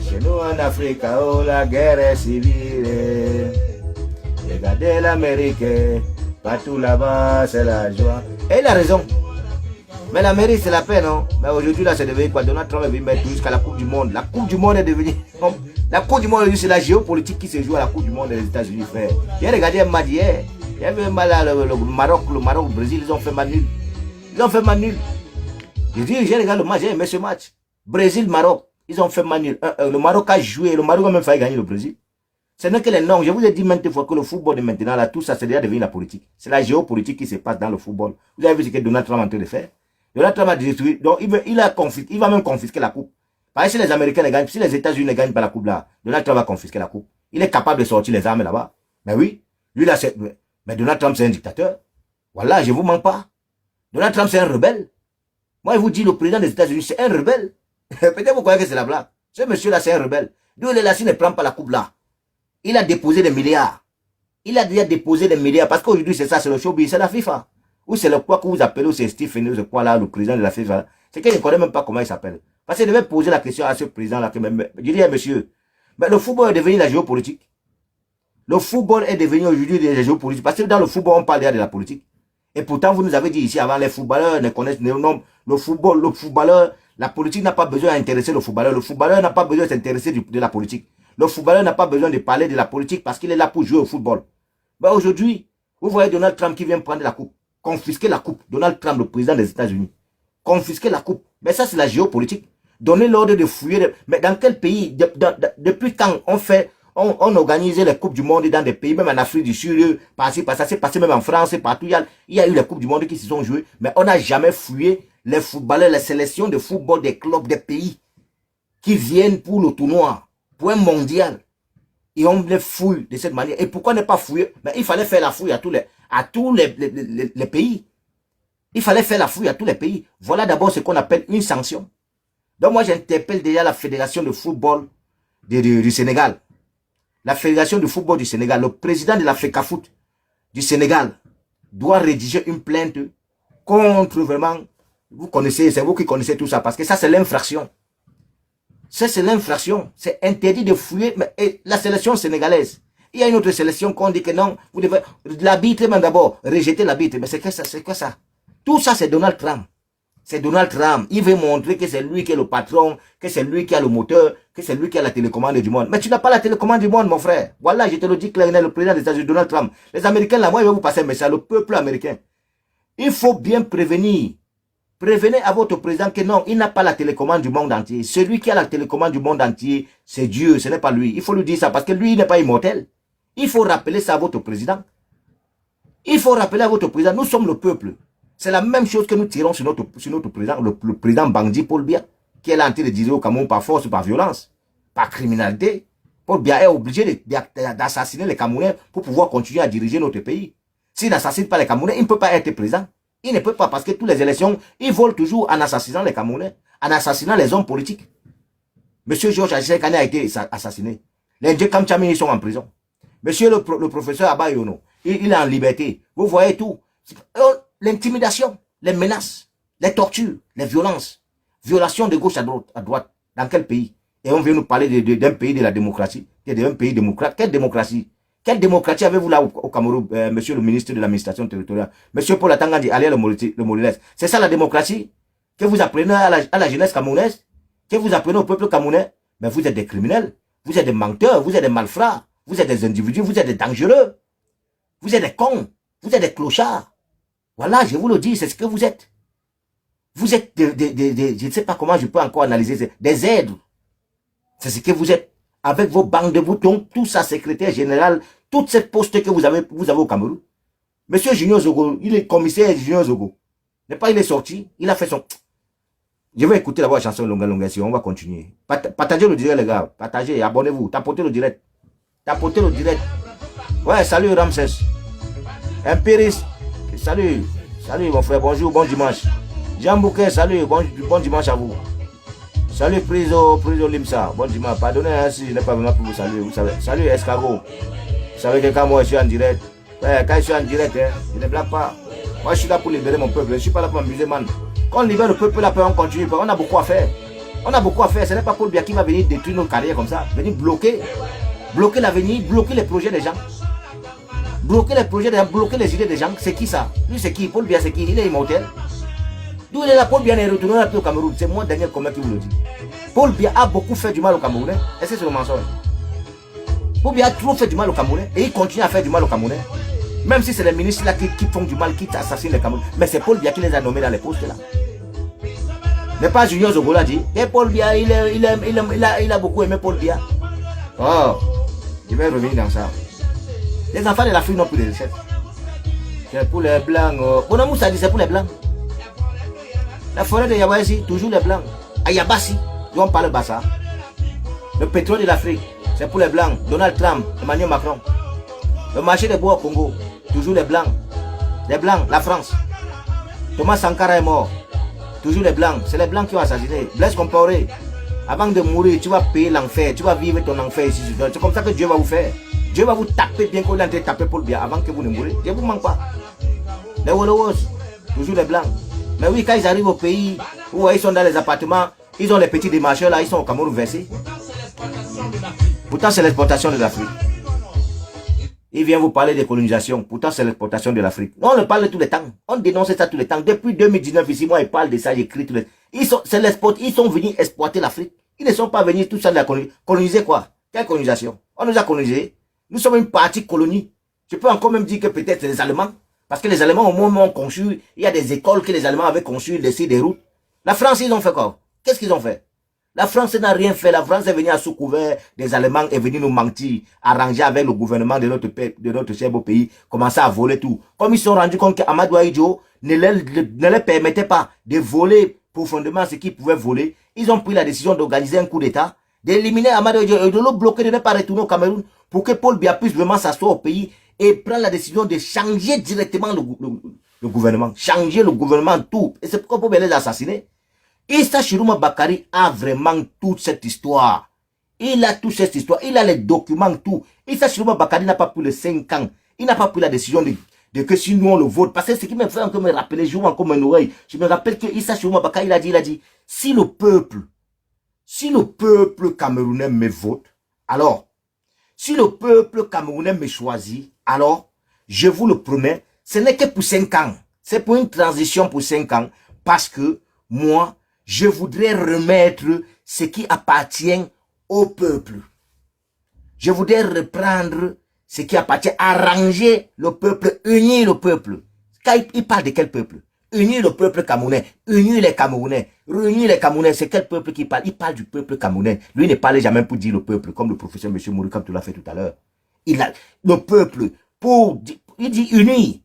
Chez nous en Afrique, oh, la guerre est civile. Regardez l'Amérique, partout là-bas, c'est la joie. Et il a raison. Mais l'Amérique, c'est la paix, non? Mais aujourd'hui, là, c'est devenu quoi? Donald Trump est venu mettre jusqu'à la Coupe du Monde. La Coupe du Monde est devenue... La Coupe du Monde, c'est la géopolitique qui se joue à la Coupe du Monde des États-Unis, frère. J'ai regardé un match hier. Il y avait un match là, le Maroc, le Brésil, ils ont fait match nul. Ils ont fait match nul. J'ai regardé le match, j'ai aimé ce match. Brésil-Maroc. Ils ont fait match nul. Le Maroc a joué, le Maroc a même failli gagner le Brésil. Ce n'est que les noms. Je vous ai dit maintes fois que le football de maintenant, là, tout ça, c'est déjà devenu la politique. C'est la géopolitique qui se passe dans le football. Vous avez vu ce que Donald Trump est en train de faire? Donald Trump a détruit. Donc, il va même confisquer la coupe. Parce que si les Américains les gagnent, si les États-Unis ne gagnent pas la coupe là, Donald Trump va confisquer la coupe. Il est capable de sortir les armes là-bas. Mais oui, lui là, mais Donald Trump, c'est un dictateur. Voilà, je ne vous mens pas. Donald Trump, c'est un rebelle. Moi, je vous dis, le président des États-Unis, c'est un rebelle. Peut-être vous croyez que c'est la blague. Ce monsieur-là, c'est un rebelle. Lui, il est là, s'il ne prend pas la coupe là. Il a déposé des milliards. Il a déjà déposé des milliards. Parce qu'aujourd'hui, c'est ça, c'est le showbiz, c'est la FIFA. Ou c'est le quoi que vous appelez, ou c'est Stephen, ou c'est quoi là, le président de la FIFA. C'est qu'il ne connaît même pas comment il s'appelle. Parce qu'il devait poser la question à ce président-là. Je dis, monsieur, mais le football est devenu la géopolitique. Le football est devenu aujourd'hui la géopolitique. Parce que dans le football, on parle déjà de la politique. Et pourtant, vous nous avez dit ici avant, les footballeurs ne connaissent le nom. Le footballeur, la politique n'a pas besoin d'intéresser le footballeur. Le footballeur n'a pas besoin de s'intéresser de la politique. Le footballeur n'a pas besoin de parler de la politique parce qu'il est là pour jouer au football. Mais aujourd'hui, vous voyez Donald Trump qui vient prendre la coupe. Confisquer la coupe. Donald Trump, le président des États-Unis. Confisquer la coupe. Mais ça, c'est la géopolitique. Donner l'ordre de fouiller. Mais dans quel pays, depuis quand on organise les coupes du monde dans des pays, même en Afrique du Sud, par-ci, par-ça, c'est passé même en France, partout, il y a eu les coupes du monde qui se sont jouées, mais on n'a jamais fouillé les footballeurs, les sélections de football des clubs des pays qui viennent pour le tournoi, pour un mondial. Et on les fouille de cette manière. Et pourquoi ne pas fouiller? Mais il fallait faire la fouille à tous les pays. Il fallait faire la fouille à tous les pays. Voilà d'abord ce qu'on appelle une sanction. Donc moi, j'interpelle déjà la fédération de football du Sénégal. La fédération de football du Sénégal, le président de la FECAFOOT du Sénégal doit rédiger une plainte contre vraiment, vous connaissez, c'est vous qui connaissez tout ça, parce que ça c'est l'infraction. Ça c'est l'infraction. C'est interdit de fouiller la sélection sénégalaise. Il y a une autre sélection qu'on dit que non, vous devez, l'arbitre même d'abord, rejeter l'arbitre. Mais c'est quoi ça? Tout ça c'est Donald Trump. C'est Donald Trump. Il veut montrer que c'est lui qui est le patron, que c'est lui qui a le moteur, que c'est lui qui a la télécommande du monde. Mais tu n'as pas la télécommande du monde, mon frère. Voilà, je te le dis clairement, le président des États-Unis, Donald Trump. Les Américains, là, moi, je vais vous passer un message, le peuple américain. Il faut bien prévenir. Prévenez à votre président que non, il n'a pas la télécommande du monde entier. Celui qui a la télécommande du monde entier, c'est Dieu, ce n'est pas lui. Il faut lui dire ça parce que lui, il n'est pas immortel. Il faut rappeler ça à votre président. Il faut rappeler à votre président, nous sommes le peuple. C'est la même chose que nous tirons sur notre président, le président Bangdi Paul Biya, qui est là en train de dire au Cameroun par force, par violence, par criminalité. Paul Biya est obligé d'assassiner les Camerounais pour pouvoir continuer à diriger notre pays. S'il n'assassine pas les Camerounais, il ne peut pas être président. Il ne peut pas parce que toutes les élections, ils volent toujours en assassinant les Camerounais, en assassinant les hommes politiques. Monsieur Georges Achekane a été assassiné. Les Ndjekam Tchami, ils sont en prison. Monsieur le professeur Abba Yono, il est en liberté. Vous voyez tout. L'intimidation, les menaces, les tortures, les violences, violations de gauche à droite, dans quel pays? Et on vient nous parler d'un pays de la démocratie, d'un pays démocrate. Quelle démocratie? Quelle démocratie avez-vous là au Cameroun, monsieur le ministre de l'administration territoriale, monsieur Paul Atangandi, alias le Molines? C'est ça la démocratie que vous apprenez à la jeunesse camerounaise, que vous apprenez au peuple camerounais? Mais vous êtes des criminels, vous êtes des menteurs, vous êtes des malfrats, vous êtes des individus, vous êtes des dangereux, vous êtes des cons, vous êtes des clochards. Voilà, je vous le dis, c'est ce que vous êtes. Vous êtes je ne sais pas comment je peux encore analyser, des aides. C'est ce que vous êtes. Avec vos banques de boutons, tout ça, secrétaire général, toutes ces postes que vous avez au Cameroun. Monsieur Junior Zogo, il est commissaire Junior Zogo. N'est pas, il est sorti, il a fait son... Je vais écouter d'abord la chanson Longa Longa, si on va continuer. Partagez le direct, les gars. Partagez, abonnez-vous, tapotez le direct. Tapotez le direct. Ouais, salut Ramsès. Empiris. Salut, salut mon frère, bonjour, bon dimanche. Jean Bouquet, salut, bon dimanche à vous. Salut Priso Limsa, bon dimanche. Pardonnez hein, si je n'ai pas vraiment pu vous saluer, vous savez. Salut Escargot. Vous savez que quand moi je suis en direct, ouais, quand je suis en direct, hein, je ne blague pas. Moi je suis là pour libérer mon peuple, je ne suis pas là pour m'amuser, man. Quand on libère le peuple, là, on continue, on a beaucoup à faire. On a beaucoup à faire, ce n'est pas Paul Biya qui va venir détruire nos carrières comme ça, venir bloquer l'avenir, bloquer les projets des gens. Bloquer les projets, bloquer les idées des gens, c'est qui ça? Lui c'est qui? Paul Biya c'est qui? Il est immortel. D'où il est là, Paul Biya est retourné au Cameroun. C'est moi Daniel Commet qui vous le dit. Paul Biya a beaucoup fait du mal au Camerounais. Est-ce que c'est le mensonge? Paul Biya a trop fait du mal au Camerounais et il continue à faire du mal au Camerounais. Même si c'est les ministres là qui font du mal, qui assassinent les Camerounais. Mais c'est Paul Biya qui les a nommés dans les postes là. N'est pas Junior Zogola dit. Et Paul Biya, il a beaucoup aimé Paul Biya. Oh, je vais revenir dans ça. Les enfants de l'Afrique n'ont plus de richesse. C'est pour les blancs. Bon amour, ça dit c'est pour les blancs. La forêt de Yabasi, toujours les blancs. À Yabasi, on parle Bassa. Le pétrole de l'Afrique, c'est pour les blancs. Donald Trump, Emmanuel Macron. Le marché des bois au Congo, toujours les blancs. Les blancs, la France. Thomas Sankara est mort. Toujours les blancs. C'est les blancs qui ont assassiné. Blaise Compaoré, avant de mourir, tu vas payer l'enfer. Tu vas vivre ton enfer ici. C'est comme ça que Dieu va vous faire. Dieu va vous taper bien qu'on est en train de taper Paul Biya avant que vous ne mourrez. Dieu ne vous manque pas. Les Wolowos, toujours les blancs. Mais oui, quand ils arrivent au pays, où ils sont dans les appartements, ils ont les petits démarcheurs là, ils sont au Cameroun versés. Pourtant, c'est l'exportation de l'Afrique. Il vient vous parler de colonisation. Pourtant, c'est l'exportation de l'Afrique. On le parle tous les temps. On dénonce ça tous les temps. Depuis 2019, ici, moi, il parle de ça, j'écris tous les temps. Ils sont venus exploiter l'Afrique. Ils ne sont pas venus tout ça de la coloniser. Coloniser quoi? Quelle colonisation? On nous a colonisés. Nous sommes une partie colonie. Je peux encore même dire que peut-être les Allemands, parce que les Allemands au moment ont conçu, il y a des écoles que les Allemands avaient conçues, laissé des routes. La France, ils ont fait quoi? Qu'est-ce qu'ils ont fait? La France n'a rien fait. La France est venue à sous couvert des Allemands et venue nous mentir, arranger avec le gouvernement de notre cher beau pays, commencer à voler tout. Comme ils se sont rendus compte qu'Amadou Ahidjo ne leur permettait pas de voler profondément ce qu'ils pouvaient voler, ils ont pris la décision d'organiser un coup d'État, d'éliminer Amadou Ahidjo et de le bloquer, de ne pas retourner au Cameroun, pour que Paul Biya puisse vraiment s'asseoir au pays et prendre la décision de changer directement le gouvernement. Changer le gouvernement, tout. Et c'est pourquoi vous pouvez les assassiner. Issa Chiroma Bakari a vraiment toute cette histoire. Il a toute cette histoire. Il a les documents, tout. Issa Chiroma Bakari n'a pas pris les 5 ans. Il n'a pas pris la décision de que si nous on le vote. Parce que ce qui me fait encore me rappeler, je joue encore mon oreille. Je me rappelle que Issa Chiroma Bakari, il a dit, si le peuple camerounais me vote, alors, si le peuple camerounais me choisit, alors, je vous le promets, ce n'est que pour 5 ans. C'est pour une transition pour 5 ans. Parce que, moi, je voudrais remettre ce qui appartient au peuple. Je voudrais reprendre ce qui appartient, arranger le peuple, unir le peuple. Quand il parle de quel peuple? Unir le peuple camerounais, unir les Camerounais, réunir les Camerounais. C'est quel peuple qui parle? Il parle du peuple camerounais. Lui ne parlait jamais pour dire le peuple, comme le professeur M. Mourou, comme tu l'as fait tout à l'heure. Le peuple, il dit unir,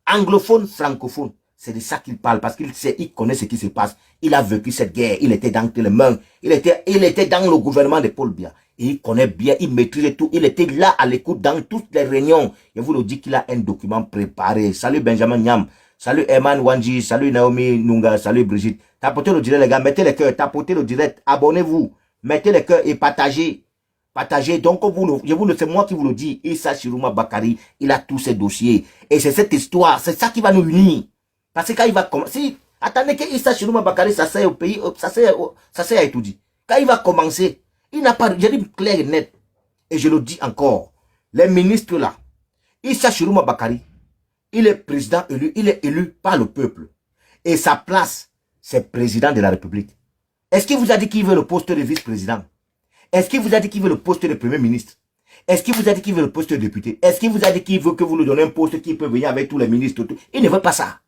anglophone, francophone. C'est de ça qu'il parle, parce qu'il sait, il connaît ce qui se passe. Il a vécu cette guerre, il était dans les mains, il était dans le gouvernement de Paul Biya. Et il connaît bien, il maîtrisait tout, il était là à l'écoute dans toutes les réunions. Je vous le dis qu'il a un document préparé. Salut Benjamin Nyam, salut Herman Wanji, salut Naomi Nunga, salut Brigitte. Tapotez le direct les gars, mettez les cœurs, tapotez le direct, abonnez-vous, mettez les cœurs et partagez. Partagez. Donc, c'est moi qui vous le dis, Issa Chiroma Bakari, il a tous ses dossiers. Et c'est cette histoire, c'est ça qui va nous unir. Parce que quand il va commencer, attendez que Issa Chiroma Bakari s'asseye au pays, s'asseye à étudier. Quand il va commencer, il n'a pas, je dis clair et net, et je le dis encore, les ministres là, Issa Chiroma Bakari, il est président élu, il est élu par le peuple. Et sa place, c'est président de la République. Est-ce qu'il vous a dit qu'il veut le poste de vice-président? Est-ce qu'il vous a dit qu'il veut le poste de premier ministre? Est-ce qu'il vous a dit qu'il veut le poste de député? Est-ce qu'il vous a dit qu'il veut que vous lui donnez un poste qui peut venir avec tous les ministres? Il ne veut pas ça.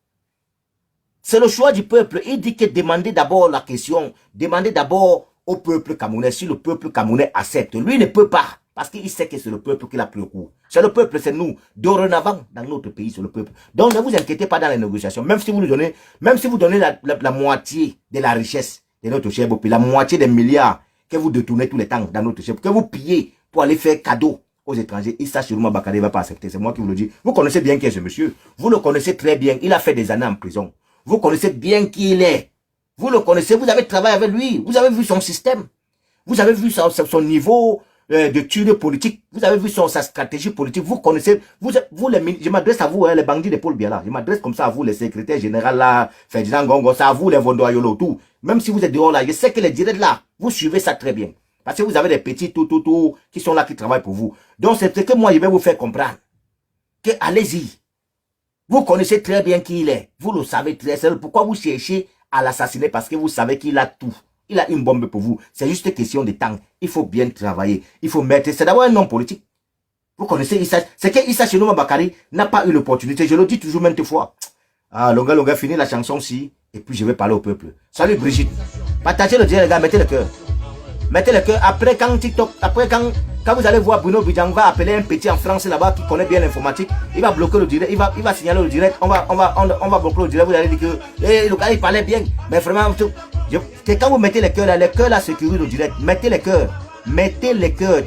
C'est le choix du peuple. Il dit que demandez d'abord la question, demandez d'abord au peuple camerounais si le peuple camerounais accepte. Lui ne peut pas, parce qu'il sait que c'est le peuple qui l'a pris au coup. C'est le peuple, c'est nous. Dorénavant, dans notre pays, c'est le peuple. Donc ne vous inquiétez pas dans les négociations. Même si vous donnez la moitié de la richesse de notre cher beau pays, la moitié des milliards que vous détournez tous les temps dans notre cher, que vous pillez pour aller faire cadeau aux étrangers, Issa Chiroma Bakari ne va pas accepter. C'est moi qui vous le dis. Vous connaissez bien qui est ce monsieur. Vous le connaissez très bien. Il a fait des années en prison. Vous connaissez bien qui il est. Vous le connaissez, vous avez travaillé avec lui. Vous avez vu son système. Vous avez vu son niveau de tuerie politique. Vous avez vu sa stratégie politique. Vous connaissez, je m'adresse à vous, hein, les bandits de Paul Biya là. Je m'adresse comme ça à vous, les secrétaires généraux là, Ferdinand Gongo, ça à vous, les Vondoayolo, tout. Même si vous êtes dehors là, je sais que les directs là, vous suivez ça très bien. Parce que vous avez des petits tout, qui sont là, qui travaillent pour vous. Donc c'est ce que moi, je vais vous faire comprendre. Que allez-y. Vous connaissez très bien qui il est. Vous le savez très bien. Pourquoi vous cherchez à l'assassiner? Parce que vous savez qu'il a tout. Il a une bombe pour vous. C'est juste une question de temps. Il faut bien travailler. Il faut mettre... C'est d'abord un homme politique. Vous connaissez Issa. C'est que Issa Chiroma Bakari n'a pas eu l'opportunité. Je le dis toujours maintes fois. Ah, Longa, finit la chanson-ci. Et puis je vais parler au peuple. Salut Brigitte. Partagez le direct, les gars. Mettez le cœur. Mettez le cœur. Après, quand TikTok... Après, quand vous allez voir Bruno Bidjang va appeler un petit en France là-bas qui connaît bien l'informatique, il va bloquer le direct, il va signaler le direct, on va bloquer le direct, vous allez dire que le gars il parlait bien, mais vraiment, quand vous mettez les cœurs là sécurisent le direct, mettez les cœurs,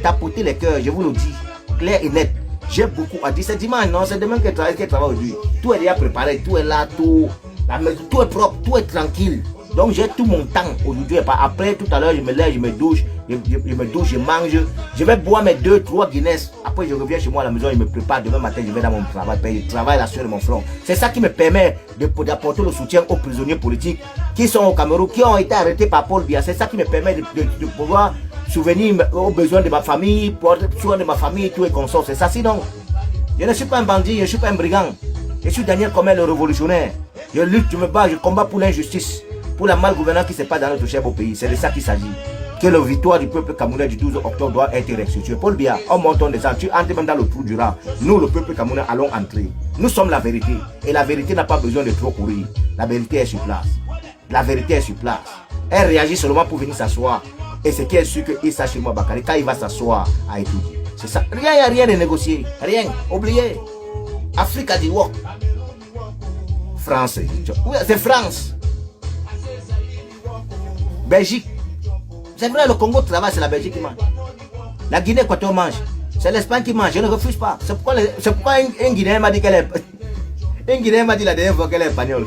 tapotez les cœurs, je vous le dis, clair et net. J'ai beaucoup à dire, c'est dimanche, non, c'est demain qu'elle travaille aujourd'hui. Tout est déjà préparé, tout est là, tout est propre, tout est tranquille. Donc j'ai tout mon temps aujourd'hui. Après, tout à l'heure, je me lève, je me douche, je mange. Je vais boire mes 2-3 Guinness. Après, je reviens chez moi à la maison, je me prépare. Demain matin, je vais dans mon travail. Je travaille là sur mon front. C'est ça qui me permet d'apporter le soutien aux prisonniers politiques qui sont au Cameroun, qui ont été arrêtés par Paul Biya. C'est ça qui me permet de pouvoir souvenir aux besoins de ma famille, pour soin de ma famille, tout et consort. C'est ça. Sinon, je ne suis pas un bandit, je ne suis pas un brigand. Je suis Daniel Comel, le révolutionnaire. Je lutte, je me bats, je combats pour l'injustice. Pour la malgouvernance qui se passe dans notre cher beau pays. C'est de ça qu'il s'agit. Que la victoire du peuple camerounais du 12 octobre doit être restituée. Paul Biya, on monte, on descend, tu entres même dans le trou du rat. Nous, le peuple camerounais, allons entrer. Nous sommes la vérité. Et la vérité n'a pas besoin de trop courir. La vérité est sur place. La vérité est sur place. Elle réagit seulement pour venir s'asseoir. Et ce qui est sûr que Issa Chiroma Bakari, quand il va s'asseoir à étudier. C'est ça. Rien, il n'y a rien de négocier. Rien. Oubliez. Afrique a dit work. France. C'est France. Belgique. C'est vrai, le Congo travaille, c'est la Belgique qui mange. La Guinée équatoriale mange. C'est l'Espagne qui mange, je ne refuse pas. C'est pourquoi un Guinéen m'a dit qu'elle est... Un Guinéen m'a dit la dernière fois qu'elle est espagnole.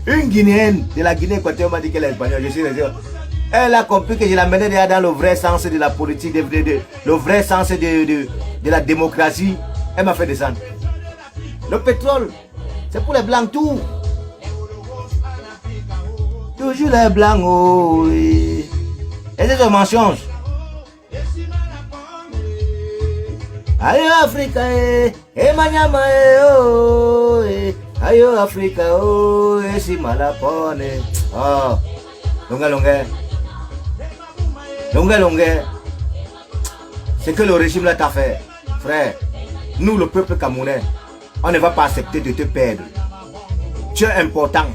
Une Guinéenne de la Guinée équatoriale m'a dit qu'elle est espagnole. Je suis resté. Elle a compris que je la menais déjà dans le vrai sens de la politique, le vrai sens de la démocratie. Elle m'a fait descendre. Le pétrole, c'est pour les blancs tout. Toujours les blancs, oh oui. Et c'est un mensonge. Ayo Africa, Manyama, oh, ayo Africa, oh, si malapone. Oh, longue. C'est que le régime là t'a fait, frère. Nous, le peuple camerounais, on ne va pas accepter de te perdre. Tu es important.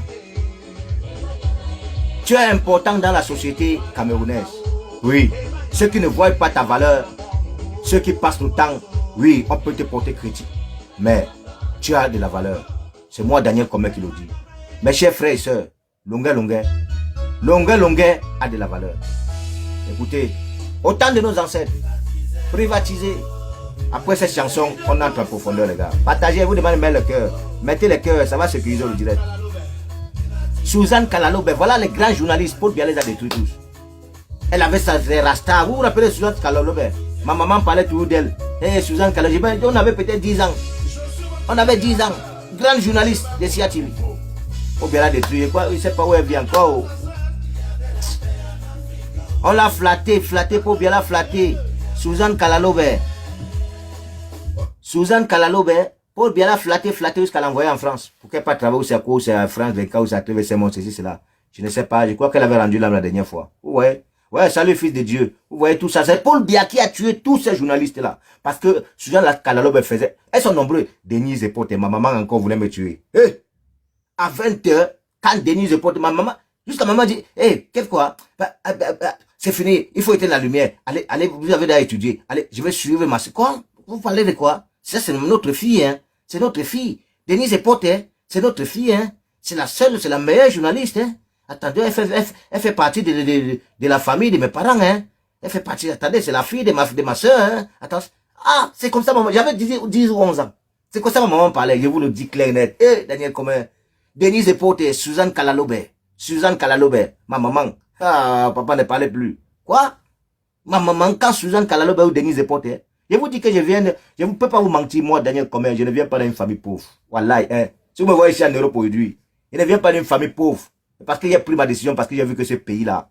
Tu es important dans la société camerounaise. Oui. Ceux qui ne voient pas ta valeur, ceux qui passent le temps, oui, on peut te porter critique. Mais tu as de la valeur. C'est moi, Daniel Comé, qui le dis. Mes chers frères et sœurs, Longue a de la valeur. Écoutez, autant de nos ancêtres, privatisés. Après cette chanson, on entre en profondeur, les gars. Partagez, vous demandez de mettre le cœur. Mettez le cœur, ça va sécuriser le direct. Suzanne Kalalo, ben voilà les grands journalistes. Paul Biya les a détruits tous. Elle avait sa rasta. Vous vous rappelez Suzanne Kalalo, ben? Ma maman parlait toujours d'elle. Hey, Suzanne Kalalo, on avait peut-être 10 ans. On avait 10 ans. Grande journaliste de Sia TV. Paul Biya l'a détruit. Il ne sait pas où elle vit encore. On l'a flatté, Paul Biya l'a flatté. Suzanne Kalalo, ben. Suzanne Kalalo, ben. Paul Biya l'a flatté jusqu'à l'envoyer en France. Pour qu'elle ne pas travailler aussi à quoi, c'est en France, les cas où ça trouve, c'est mon ceci, cela. Je ne sais pas, je crois qu'elle avait rendu l'âme la dernière fois. Vous voyez? Ouais, salut fils de Dieu. Vous voyez tout ça. C'est Paul Biya qui a tué tous ces journalistes-là. Parce que Suzanne Kalalo, ben, faisait. Elles sont nombreux. Denise et Pote, ma maman encore voulait me tuer. Hey! À 20h, quand Denise et Pote, ma maman, jusqu'à maman dit, hey, qu'est-ce quoi? C'est fini, il faut éteindre la lumière. Allez, vous avez déjà étudié. Allez, je vais suivre ma... Quoi? Vous parlez de quoi? Ça, c'est notre fille, hein. C'est notre fille. Denise et Pote, hein. C'est notre fille, hein. C'est la seule, c'est la meilleure journaliste, hein. Attendez, elle fait partie de la famille de mes parents, hein. Elle fait partie, attendez, c'est la fille de ma soeur, hein. Attends. Ah, c'est comme ça, maman. J'avais 10 ou 11 ans. C'est comme ça, ma maman parlait. Je vous le dis clair net. Eh, Daniel Comé. Denise et Pote, Suzanne Kalalobe. Ma maman. Ah, papa ne parlait plus. Quoi? Ma maman, quand Suzanne Kalalobe ou Denise et Pote, je vous dis que je ne peux pas vous mentir, moi, Daniel Comé, je ne viens pas d'une famille pauvre. Wallahi, hein. Si vous me voyez ici en Europe aujourd'hui, je ne viens pas d'une famille pauvre. Parce que j'ai pris ma décision, parce que j'ai vu que ce pays-là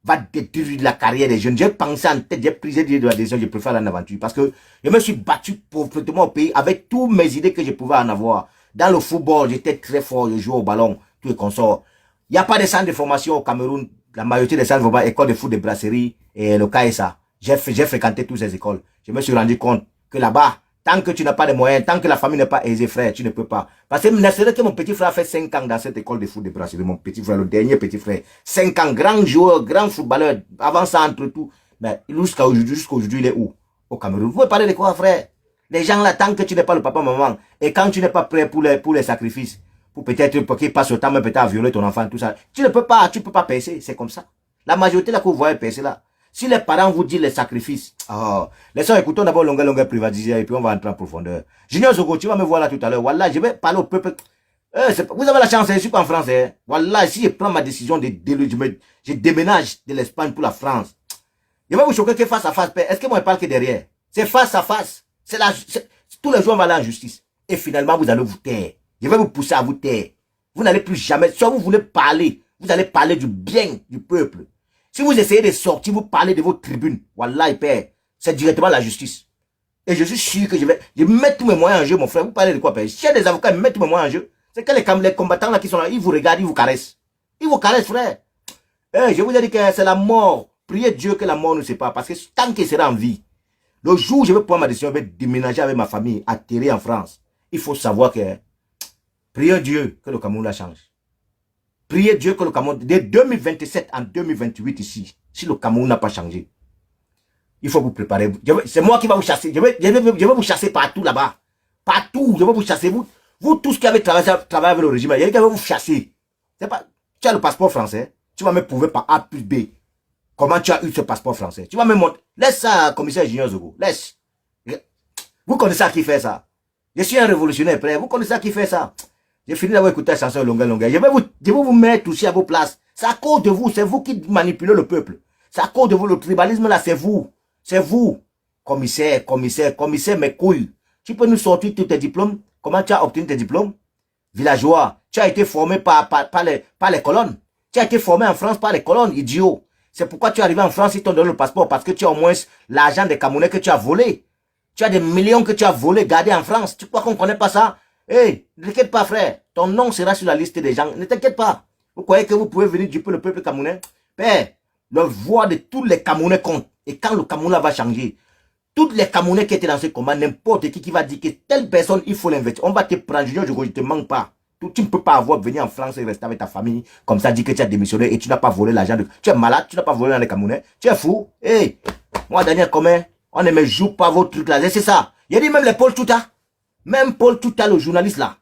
va détruire la carrière des jeunes. J'ai pensé en tête, j'ai pris la décision, je préfère en aventure. Parce que je me suis battu pauvretement au pays avec toutes mes idées que je pouvais en avoir. Dans le football, j'étais très fort, je jouais au ballon, tout les consorts. Il n'y a pas de centre de formation au Cameroun. La majorité des centres de formation, école de foot de Brasserie et le KSA. J'ai fréquenté toutes ces écoles. Je me suis rendu compte que là-bas, tant que tu n'as pas de moyens, tant que la famille n'est pas aisée, frère, tu ne peux pas. Parce que c'est que mon petit frère a fait 5 ans dans cette école de foot de Brasserie. Mon petit frère, le dernier petit frère. 5 ans, grand joueur, grand footballeur. Avant ça, entre tout. Mais jusqu'à aujourd'hui, il est où? Au Cameroun. Vous pouvez parler de quoi, frère? Les gens là, tant que tu n'es pas le papa, maman, et quand tu n'es pas prêt pour les sacrifices, pour peut-être, pour qu'il passe le temps, mais peut-être à violer ton enfant, tout ça, tu peux pas percer. C'est comme ça. La majorité là que vous voyez percer là. Si les parents vous disent les sacrifices, laissons écoutons d'abord longueur privatisée et puis on va entrer en profondeur. Junior Zogo, tu vas me voir là tout à l'heure. Voilà, je vais parler au peuple. Vous avez la chance, je suis pas en France. Voilà, si je prends ma décision je déménage de l'Espagne pour la France. Je vais vous choquer que face à face, est-ce que moi je parle que derrière? C'est face à face. Tous les jours on va aller en justice. Et finalement vous allez vous taire. Je vais vous pousser à vous taire. Vous n'allez plus jamais, soit vous voulez parler, vous allez parler du bien du peuple. Si vous essayez de sortir, vous parlez de vos tribunes, Wallah, père, c'est directement la justice. Et je suis sûr que je vais mettre tous mes moyens en jeu, mon frère. Vous parlez de quoi, père? Si il y a des avocats, ils mettent tous mes moyens en jeu. C'est que les combattants là qui sont là, ils vous regardent, ils vous caressent. Ils vous caressent, frère. Je vous ai dit que c'est la mort. Priez Dieu que la mort ne sépare. Parce que tant qu'il sera en vie, le jour où je vais prendre ma décision, je vais déménager avec ma famille, atterrir en France. Il faut savoir que, priez Dieu que le Cameroun la change. Priez Dieu que le Cameroun, de 2027 en 2028 ici, si le Cameroun n'a pas changé, il faut vous préparer. C'est moi qui vais vous chasser. Je vais vous chasser partout là-bas. Partout, je vais vous chasser. Vous tous qui avez travaillé avec le régime, je vais vous chasser. Tu as le passeport français, tu vas me prouver par A plus B comment tu as eu ce passeport français. Tu vas me montrer. Laisse ça, commissaire Junior Zogo. Laisse. Vous connaissez qui fait ça? Je suis un révolutionnaire, frère. Vous connaissez qui fait ça? J'ai fini d'avoir écouté la chanson longueur. Je vais vous mettre aussi à vos places. C'est à cause de vous. C'est vous qui manipulez le peuple. C'est à cause de vous. Le tribalisme là, c'est vous. C'est vous. Commissaire, mes couilles. Tu peux nous sortir tous tes diplômes? Comment tu as obtenu tes diplômes? Villageois. Tu as été formé par les colonnes. Tu as été formé en France par les colonnes, idiot. C'est pourquoi tu es arrivé en France, ils t'ont donné le passeport. Parce que tu as au moins l'argent des Camerounais que tu as volé. Tu as des millions que tu as volés, gardés en France. Tu crois qu'on ne connaît pas ça? Hey, ne t'inquiète pas, frère. Ton nom sera sur la liste des gens. Ne t'inquiète pas. Vous croyez que vous pouvez venir duper le peuple camerounais? Père, la voix de tous les Camerounais compte. Et quand le Cameroun va changer, tous les Camerounais qui étaient dans ce combat, n'importe qui va dire que telle personne, il faut l'investir. On va te prendre, je ne te manque pas. Tu ne peux pas venir en France et rester avec ta famille, comme ça, dire que tu as démissionné et tu n'as pas volé l'argent. Tu es malade, tu n'as pas volé dans les Camerounais. Tu es fou. Hey, moi, Daniel Commun, on ne me joue pas vos trucs là. C'est ça. Il y a dit même les Paul Touta. Même Paul Touta, le journaliste là.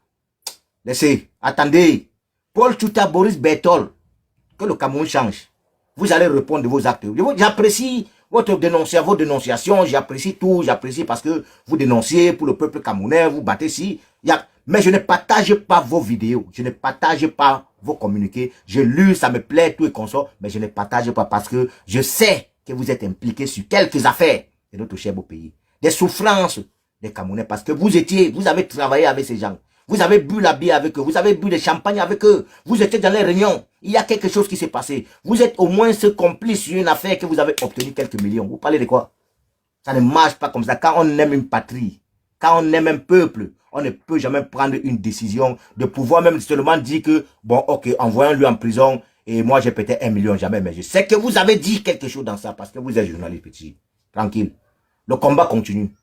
Laissez, attendez. Paul Touta, Boris Bertol, que le Cameroun change. Vous allez répondre de vos actes. J'apprécie vos dénonciations, j'apprécie tout, j'apprécie parce que vous dénonciez pour le peuple camerounais, vous battez si. Mais je ne partage pas vos vidéos, je ne partage pas vos communiqués. Je lis, ça me plaît, tout et consort, mais je ne partage pas parce que je sais que vous êtes impliqués sur quelques affaires de notre cher beau pays. Des souffrances des Camerounais parce que vous avez travaillé avec ces gens. Vous avez bu la bière avec eux, vous avez bu le champagne avec eux, vous étiez dans les réunions, il y a quelque chose qui s'est passé. Vous êtes au moins ce complice sur une affaire que vous avez obtenu quelques millions. Vous parlez de quoi? Ça ne marche pas comme ça. Quand on aime une patrie, quand on aime un peuple, on ne peut jamais prendre une décision de pouvoir même seulement dire que, bon, ok, envoyons-lui en prison et moi j'ai peut-être 1 million, jamais. Mais je sais que vous avez dit quelque chose dans ça parce que vous êtes journaliste petit. Tranquille. Le combat continue.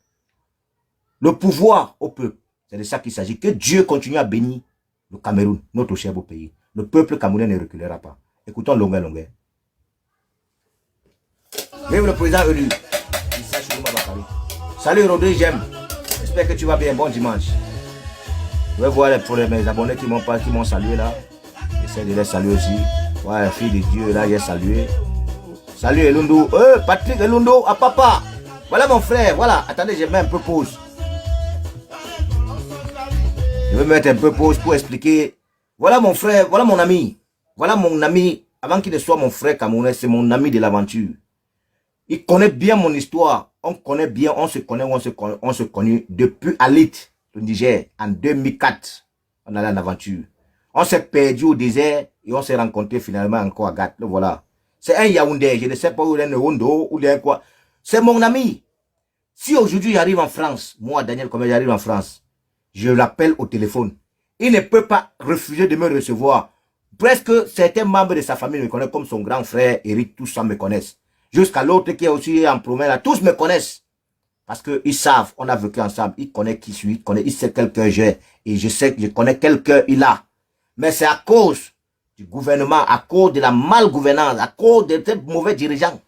Le pouvoir au peuple. C'est de ça qu'il s'agit. Que Dieu continue à bénir le Cameroun, notre cher beau pays. Le peuple camerounais ne reculera pas. Écoutons longueur. Vive le président élu. Salut Rodri, j'aime. J'espère que tu vas bien. Bon dimanche. Je vais voir pour mes abonnés qui m'ont salué là. J'essaie de les saluer aussi. Ouais, la fille de Dieu là, j'ai salué. Salut Elundo. Patrick Elundo, à papa. Voilà mon frère. Voilà. Attendez, je mets un peu pause. Je vais mettre un peu pause pour expliquer. Voilà mon frère, voilà mon ami. Voilà mon ami, avant qu'il ne soit mon frère camerounais, c'est mon ami de l'aventure. Il connaît bien mon histoire. On connaît bien, on se connaît depuis Alit, le Niger, en 2004. On allait en aventure. On s'est perdu au désert et on s'est rencontré finalement encore à Gat. Le voilà. C'est un Yaoundé, je ne sais pas où il est, un Hondo, où il est quoi. C'est mon ami. Si aujourd'hui j'arrive en France, moi Daniel, comme j'arrive en France, je l'appelle au téléphone. Il ne peut pas refuser de me recevoir. Presque certains membres de sa famille me connaissent, comme son grand frère, Eric, tous ça me connaissent. Jusqu'à l'autre qui est aussi en promesse là, tous me connaissent. Parce qu'ils savent, on a vécu ensemble, ils connaissent qui je suis, il sait quel cœur j'ai. Et je sais que je connais quel cœur il a. Mais c'est à cause du gouvernement, à cause de la malgouvernance, à cause de ces mauvais dirigeants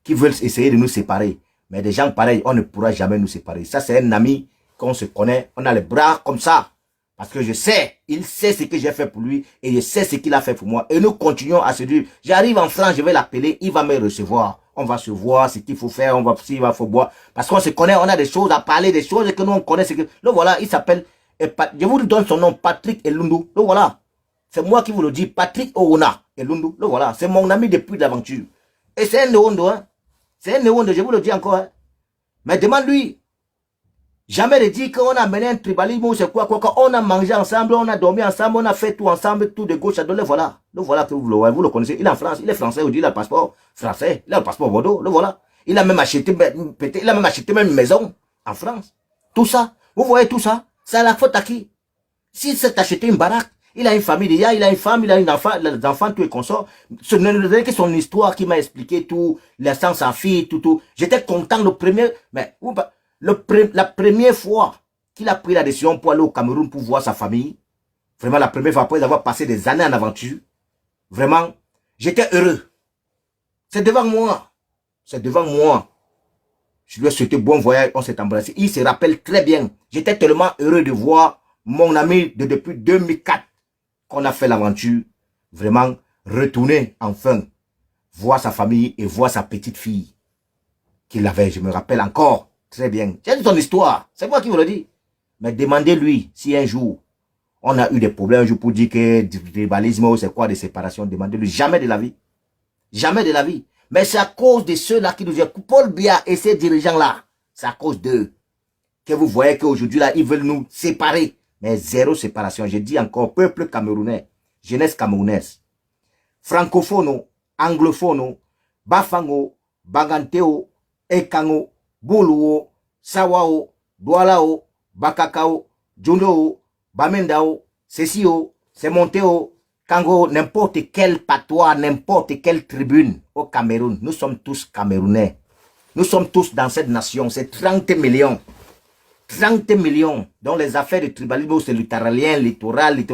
qui veulent essayer de nous séparer. Mais des gens pareils, on ne pourra jamais nous séparer. Ça, c'est un ami qu'on se connaît, on a les bras comme ça. Parce que je sais, il sait ce que j'ai fait pour lui et je sais ce qu'il a fait pour moi. Et nous continuons à se dire, j'arrive en France, je vais l'appeler, il va me recevoir. On va se voir, ce qu'il faut faire, on va, s'il va, faut boire. Parce qu'on se connaît, on a des choses à parler, des choses que nous on connaît. Le voilà, il s'appelle, je vous donne son nom, Patrick Elundo. Le voilà. C'est moi qui vous le dis, Patrick Oona Elundo. Le voilà, c'est mon ami depuis l'aventure. Et c'est un néondo, hein. C'est un néondo, je vous le dis encore, hein. Mais demande-lui. Jamais de dire qu'on a mené un tribalisme ou c'est quoi, on a mangé ensemble, on a dormi ensemble, on a fait tout ensemble, tout de gauche à droite, le voilà. Le voilà que vous le connaissez. Il est en France, il est français, il a le passeport français, il a le passeport Bordeaux, le voilà. Il a même acheté même une maison en France. Tout ça, vous voyez tout ça, c'est à la faute à qui? S'il s'est acheté une baraque, il a une famille déjà, il a une femme, il a une enfant, des enfants, tout et consort. Ce n'est que son histoire qui m'a expliqué tout, l'instant sa fille, tout. J'étais content le premier, mais la première fois qu'il a pris la décision pour aller au Cameroun pour voir sa famille, vraiment la première fois après avoir passé des années en aventure, vraiment, j'étais heureux. C'est devant moi. C'est devant moi. Je lui ai souhaité bon voyage, on s'est embrassé. Il se rappelle très bien. J'étais tellement heureux de voir mon ami de depuis 2004 qu'on a fait l'aventure. Vraiment, retourner enfin, voir sa famille et voir sa petite fille qu'il avait, je me rappelle encore. Très bien. J'ai dit ton histoire. C'est moi qui vous le dis. Mais demandez-lui si un jour, on a eu des problèmes un jour pour dire que du tribalisme, c'est quoi des séparations. Demandez-lui. Jamais de la vie. Jamais de la vie. Mais c'est à cause de ceux-là qui nous disent, Paul Biya et ces dirigeants-là, c'est à cause d'eux que vous voyez qu'aujourd'hui, là, ils veulent nous séparer. Mais zéro séparation. Je dis encore, peuple camerounais, jeunesse camerounaise, francophone, anglophone, bafango, baganteo, ekango, boulou, sawao, doualao, bakakao, jundo, bamendao, cecio, semonteo, kango, n'importe quel patois, n'importe quelle tribune au Cameroun. Nous sommes tous Camerounais. Nous sommes tous dans cette nation. C'est 30 millions. 30 millions. Dans les affaires de tribalisme, c'est littoral, littoral.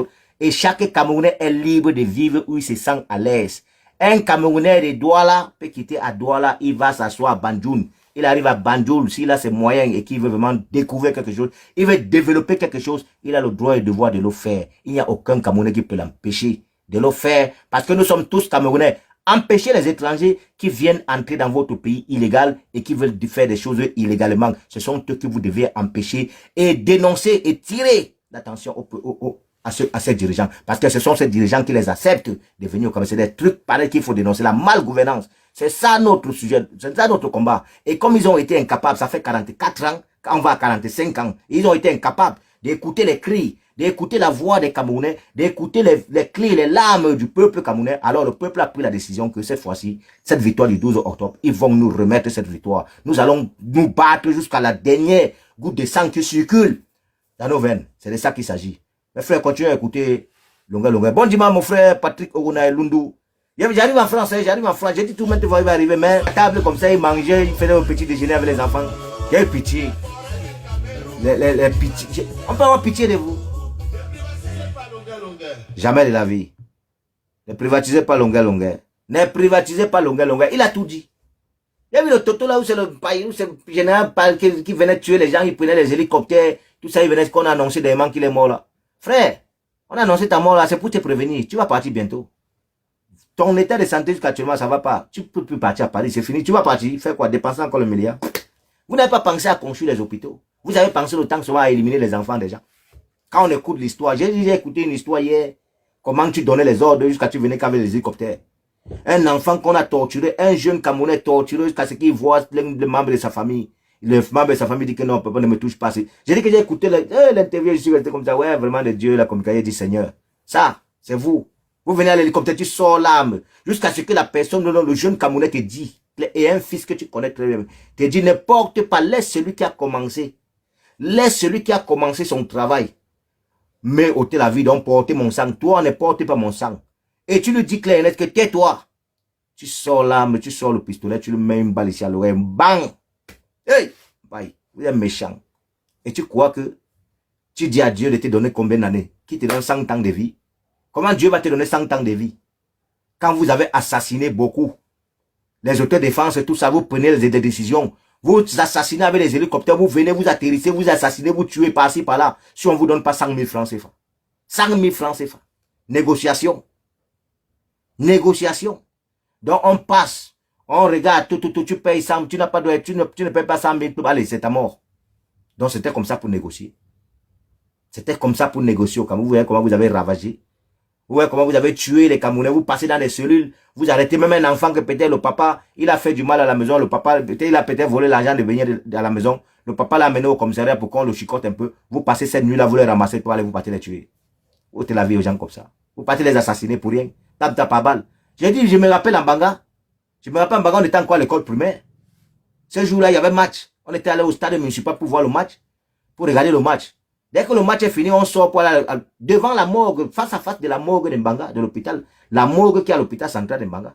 Et chaque Camerounais est libre de vivre où il se sent à l'aise. Un Camerounais de Douala peut quitter à Douala, il va s'asseoir à Banjul. Il arrive à Banjul, s'il a ses moyens et qu'il veut vraiment découvrir quelque chose, il veut développer quelque chose, il a le droit et le devoir de le faire. Il n'y a aucun Camerounais qui peut l'empêcher de le faire. Parce que nous sommes tous Camerounais. Empêchez les étrangers qui viennent entrer dans votre pays illégal et qui veulent faire des choses illégalement. Ce sont eux que vous devez empêcher et dénoncer et tirer l'attention à ces dirigeants. Parce que ce sont ces dirigeants qui les acceptent de venir au Cameroun. C'est des trucs pareils qu'il faut dénoncer. La malgouvernance. C'est ça notre sujet. C'est ça notre combat. Et comme ils ont été incapables, ça fait 44 ans, quand on va à 45 ans, ils ont été incapables d'écouter les cris, d'écouter la voix des Camerounais, d'écouter les cris, les larmes du peuple camerounais. Alors le peuple a pris la décision que cette fois-ci, cette victoire du 12 octobre, ils vont nous remettre cette victoire. Nous allons nous battre jusqu'à la dernière goutte de sang qui circule dans nos veines. C'est de ça qu'il s'agit. Mes frères, continuez à écouter Longa Longa. Bon dimanche, mon frère Patrick Oguna Lundu. J'arrive en France, J'ai dit tout maintenant, il va arriver, mais table comme ça, il mangeait, il faisait un petit déjeuner avec les enfants. Quelle pitié. Les pitiés. On peut avoir pitié de vous. Jamais de la vie. Ne privatisez pas Longa Longa. Ne privatisez pas Longa Longa. Il a tout dit. Il y a vu le Toto là où c'est le pays, où c'est le général qui venait tuer les gens, il prenait les hélicoptères, tout ça, il venait, qu'on a annoncé des qu'il est mort là. Frère, on a annoncé ta mort là, c'est pour te prévenir. Tu vas partir bientôt. Ton état de santé jusqu'actuellement, ça va pas. Tu peux plus partir à Paris, c'est fini. Tu vas partir, faire quoi? Dépenser encore le milliard. Vous n'avez pas pensé à construire les hôpitaux. Vous avez pensé le temps que ça va éliminer les enfants déjà. Quand on écoute l'histoire, j'ai écouté une histoire hier. Comment tu donnais les ordres jusqu'à tu venais qu'avec les hélicoptères. Un enfant qu'on a torturé, un jeune Camerounais torturé jusqu'à ce qu'il voit le membre de sa famille. Le membre de sa famille dit que non, papa ne me touche pas. J'ai dit que j'ai écouté l'interview, je suis resté comme ça. Ouais, vraiment, de Dieu, là, comme il dit Seigneur. Ça, c'est vous. Vous venez à l'hélicoptère, tu sors l'âme. Jusqu'à ce que la personne, le jeune Camerounais te dit, et un fils que tu connais très bien, te dit, ne porte pas, laisse celui qui a commencé. Laisse celui qui a commencé son travail. Mais ôtez la vie, donc portez mon sang. Toi, ne porte pas mon sang. Et tu lui dis clair et net que tais-toi. Tu sors l'arme, tu sors le pistolet, tu lui mets une balle ici à l'oreille, bang! Hey! Bye. Vous êtes méchant. Et tu crois que tu dis à Dieu de te donner combien d'années? Qui te donne 100 ans de vie? Comment Dieu va te donner 100 ans de vie? Quand vous avez assassiné beaucoup, les auteurs de défense et tout ça, vous prenez des décisions. Vous assassinez avec les hélicoptères, vous venez, vous atterrissez, vous assassinez, vous tuez par-ci, par-là. Si on ne vous donne pas 100 000 francs CFA. 100 000 francs CFA. Négociation. Négociation. Donc on passe, on regarde, tu payes 100, tu n'as pas de, tu ne payes pas 100 000, allez, c'est ta mort. Donc c'était comme ça pour négocier. C'était comme ça pour négocier au Cameroun. Vous voyez comment vous avez ravagé. Vous voyez comment vous avez tué les Camerounais. Vous passez dans les cellules, vous arrêtez même un enfant que peut-être le papa, il a fait du mal à la maison. Le papa, il a peut-être volé l'argent de venir à la maison. Le papa l'a amené au commissariat pour qu'on le chicote un peu. Vous passez cette nuit-là, vous les ramassez pour aller, vous partez les tuer. Vous ôtez la vie aux gens comme ça. Vous partez les assassiner pour rien. Tape à balle. J'ai dit, je me rappelle en Banga. Je me rappelle en Banga, on était encore à l'école primaire. Ce jour-là, il y avait match. On était allé au stade municipal pour voir le match. Pour regarder le match. Dès que le match est fini, on sort pour aller devant la morgue, face à face de la morgue de Mbanga, de l'hôpital. La morgue qui est à l'hôpital central de Mbanga.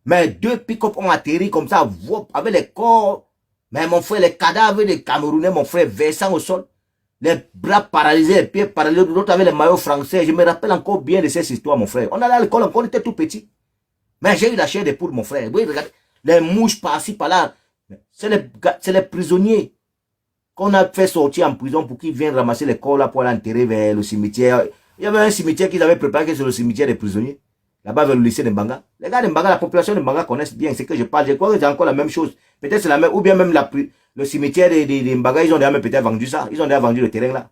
Mais deux pick-up ont atterri comme ça, avec les corps. Mais mon frère, les cadavres des Camerounais, mon frère, versant au sol. Les bras paralysés, les pieds paralysés, l'autre avec les maillots français. Je me rappelle encore bien de cette histoire, mon frère. On allait à l'école encore, on était tout petit. Mais j'ai eu la chair de poule, mon frère. Oui, regardez, les mouches par-ci, par-là. C'est les prisonniers qu'on a fait sortir en prison pour qu'ils viennent ramasser les corps là pour aller enterrer vers le cimetière. Il y avait un cimetière qu'ils avaient préparé, c'est le cimetière des prisonniers. là-bas vers le lycée de Mbanga. Les gars de Mbanga, la population de Mbanga connaissent bien ce que je parle. Je crois que c'est encore la même chose. Peut-être c'est la même, ou bien même le cimetière de Mbaga, ils ont déjà peut-être vendu ça. Ils ont déjà vendu le terrain là.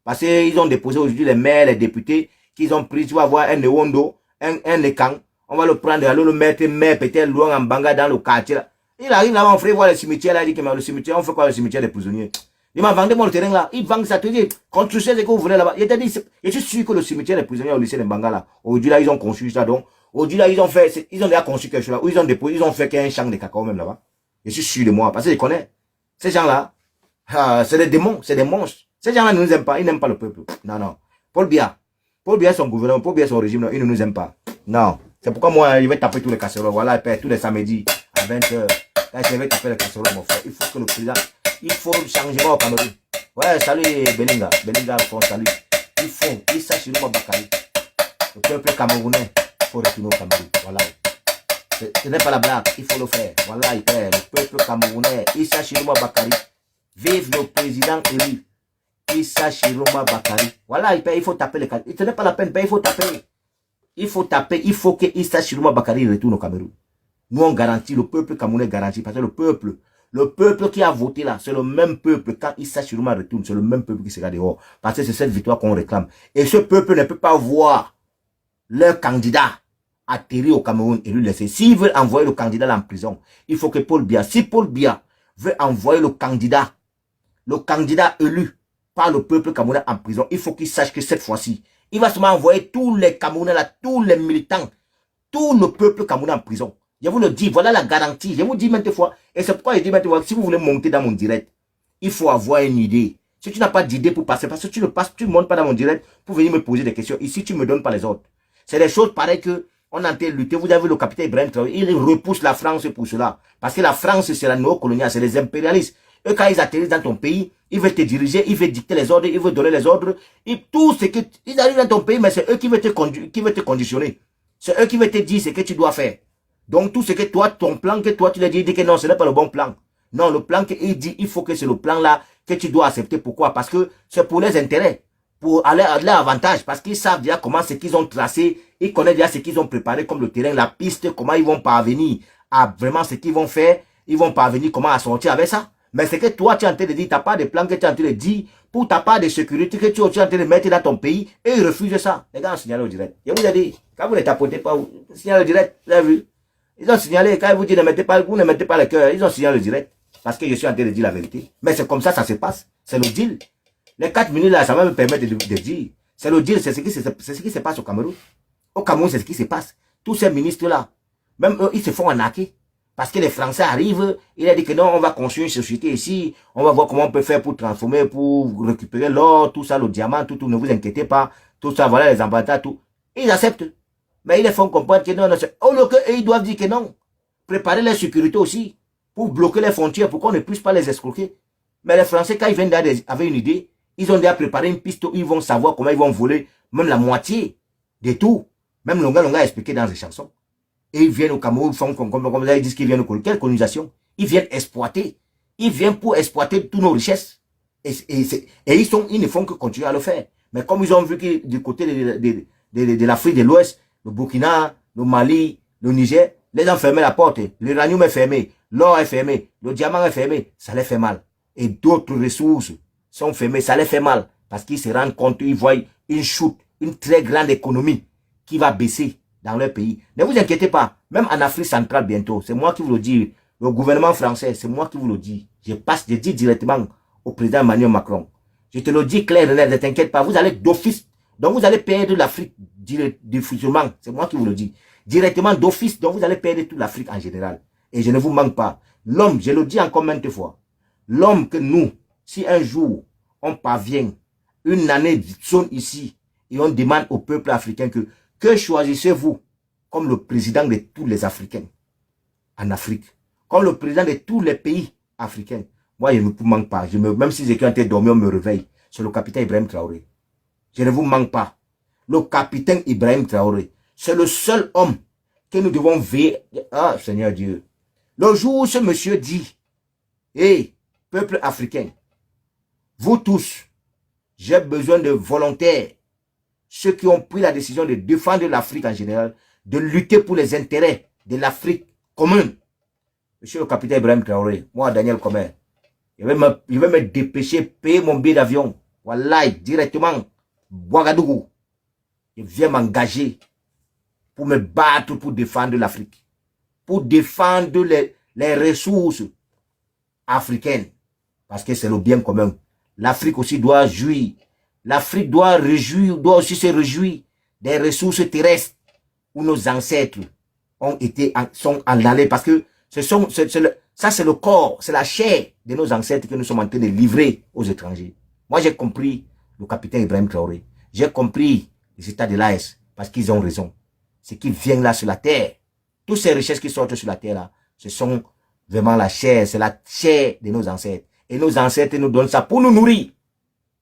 Parce qu'ils ont déposé aujourd'hui les maires, les députés, qu'ils ont pris, tu vas voir un Newondo, un Ekang. On va le prendre, aller le mettre maire peut-être loin en Mbanga dans le quartier là. Il arrive là-bas, on ferait voir le cimetière là, il dit que le cimetière, on fait quoi le cimetière des prisonniers? Il m'a vendu mon terrain là, il vend ça, te dit, construisez ce que vous voulez là-bas. Il t'a dit, je suis sûr que le cimetière des prisonniers au lycée de Mbanga là, aujourd'hui là, ils ont construit ça donc. Aujourd'hui là, ils ont déjà construit quelque chose là, où ils ont déposé, ils ont fait qu'un champ de cacao même là-bas. Je suis sûr de moi, parce que je connais. Ces gens-là, c'est des démons, c'est des monstres. Ces gens-là ne nous aiment pas, ils n'aiment pas le peuple. Non, non. Paul Biya, son gouvernement, Paul Biya, son régime, ils ne nous aiment pas. Non. C'est pourquoi moi, il va taper tous les casseroles. Voilà, tous les samedis à 20h. Là, je vais taper les casseroles, mon frère. Il faut que le président, il faut le changement au Cameroun. Ouais, salut Belinga. Belinga, salut. Il sache nous Bakari. Le peuple camerounais, il faut retourner au Cameroun. Voilà. Ce n'est pas la blague, il faut le faire. Voilà, le peuple camerounais, Issa Chiroma Bakari. Vive le président élu. Issa Chiroma Bakari. Voilà, il faut taper les cartes. Ce n'est pas la peine, il faut taper. Il faut taper, il faut que Issa Chiroma Bakari retourne au Cameroun. Nous on garantit, le peuple camerounais garantit. Parce que le peuple qui a voté là, c'est le même peuple. Quand Issa Chiroma retourne, c'est le même peuple qui sera dehors. Parce que c'est cette victoire qu'on réclame. Et ce peuple ne peut pas voir leur candidat atterrir au Cameroun et lui laisser. S'ils veulent envoyer le candidat en prison, il faut que Paul Biya, si Paul Biya veut envoyer le candidat élu par le peuple camerounais en prison, il faut qu'il sache que cette fois-ci, il va seulement envoyer tous les Camerounais là, tous les militants, tout le peuple camerounais en prison. Je vous le dis, voilà la garantie. Je vous dis maintes fois, et c'est pourquoi je dis maintes fois, si vous voulez monter dans mon direct, il faut avoir une idée. Si tu n'as pas d'idée pour passer, parce que tu ne montes pas dans mon direct pour venir me poser des questions. Ici, tu ne me donnes pas les ordres. C'est des choses pareilles que on a été lutter. Vous avez le capitaine Ibrahim Traoré, il repousse la France pour cela. Parce que la France, c'est la néocoloniale, c'est les impérialistes. Eux, quand ils atterrissent dans ton pays, ils veulent te diriger, ils veulent dicter les ordres, ils veulent donner les ordres. Et tout ce que, ils arrivent dans ton pays, mais c'est eux qui veulent te conditionner. C'est eux qui veulent te dire ce que tu dois faire. Donc, tout ce que toi, ton plan, que toi, tu l'as dit, il dit que non, ce n'est pas le bon plan. Non, le plan qu'il dit, il faut que c'est le plan là que tu dois accepter. Pourquoi? Parce que c'est pour les intérêts. Pour aller à leur avantage. Parce qu'ils savent déjà comment ce qu'ils ont tracé. Ils connaissent déjà ce qu'ils ont préparé comme le terrain, la piste, comment ils vont parvenir à vraiment ce qu'ils vont faire. Ils vont parvenir comment à sortir avec ça. Mais c'est que toi, tu es en train de dire, tu n'as pas de plan que tu es en train de dire pour ta part de sécurité que tu es en train de mettre dans ton pays et ils refusent ça. Les gars ont signalé au direct. Je vous ai dit, quand vous ne tapotez pas, vous signalez au direct, vous avez vu? Ils ont signalé, quand ils vous disent vous ne mettez pas le cœur, ils ont signalé au direct. Parce que je suis en train de dire la vérité. Mais c'est comme ça se passe. C'est le deal. Les 4 minutes là, ça va me permettre de dire. C'est le deal, c'est ce qui se passe au Cameroun. Au Cameroun, c'est ce qui se passe. Tous ces ministres là, même eux, ils se font arnaquer. Parce que les Français arrivent, il a dit que non, on va construire une société ici, on va voir comment on peut faire pour transformer, pour récupérer l'or, tout ça, le diamant, tout, ne vous inquiétez pas, tout ça, voilà les avantages, tout. Ils acceptent. Mais ils les font comprendre que non, non, au lieu qu'eux, ils doivent dire que non. Préparer la sécurité aussi, pour bloquer les frontières, pour qu'on ne puisse pas les escroquer. Mais les Français, quand ils viennent avec une idée, ils ont déjà préparé une piste où ils vont savoir comment ils vont voler même la moitié de tout. Même Longa a expliqué dans ses chansons. Et ils viennent au Cameroun, comme ils disent qu'ils viennent au quelle colonisation? Ils viennent exploiter. Ils viennent pour exploiter toutes nos richesses. Et ils ne font que continuer à le faire. Mais comme ils ont vu que du côté de l'Afrique de l'Ouest, le Burkina, le Mali, le Niger, les ont fermé la porte. L'uranium est fermé, l'or est fermé, le diamant est fermé. Ça les fait mal. Et d'autres ressources sont fermées, ça les fait mal. Parce qu'ils se rendent compte, ils voient une chute, une très grande économie qui va baisser dans leur pays. Ne vous inquiétez pas, même en Afrique centrale bientôt, c'est moi qui vous le dis, le gouvernement français, c'est moi qui vous le dis. Je dis directement au président Emmanuel Macron. Je te le dis clair et net, ne t'inquiète pas, vous allez d'office, donc vous allez perdre l'Afrique difficilement, c'est moi qui vous le dis. Directement d'office, donc vous allez perdre toute l'Afrique en général. Et je ne vous manque pas. L'homme, je le dis encore maintes fois, l'homme que nous, si un jour on parvient, une année sonne ici, et on demande au peuple africain que choisissez-vous comme le président de tous les Africains en Afrique, comme le président de tous les pays africains. Moi, je ne vous manque pas. Même si j'ai en train de dormir, on me réveille. C'est le capitaine Ibrahim Traoré. Je ne vous manque pas. Le capitaine Ibrahim Traoré, c'est le seul homme que nous devons veiller. Ah, Seigneur Dieu. Le jour où ce monsieur dit, hé, peuple africain, vous tous, j'ai besoin de volontaires, ceux qui ont pris la décision de défendre l'Afrique en général, de lutter pour les intérêts de l'Afrique commune. Monsieur le capitaine Ibrahim Traoré, moi, Daniel Comer, je vais me dépêcher, payer mon billet d'avion. Wallahi, directement, Ouagadougou. Je viens m'engager pour me battre pour défendre l'Afrique. Pour défendre les ressources africaines. Parce que c'est le bien commun. L'Afrique aussi doit jouir. L'Afrique doit aussi se réjouir des ressources terrestres où nos ancêtres sont allés. Parce que ça c'est le corps, c'est la chair de nos ancêtres que nous sommes en train de livrer aux étrangers. Moi j'ai compris le capitaine Ibrahim Traoré. J'ai compris les États de l'AS parce qu'ils ont raison. Ce qui vient là sur la terre, toutes ces richesses qui sortent sur la terre là, ce sont vraiment la chair, c'est la chair de nos ancêtres. Et nos ancêtres nous donnent ça pour nous nourrir.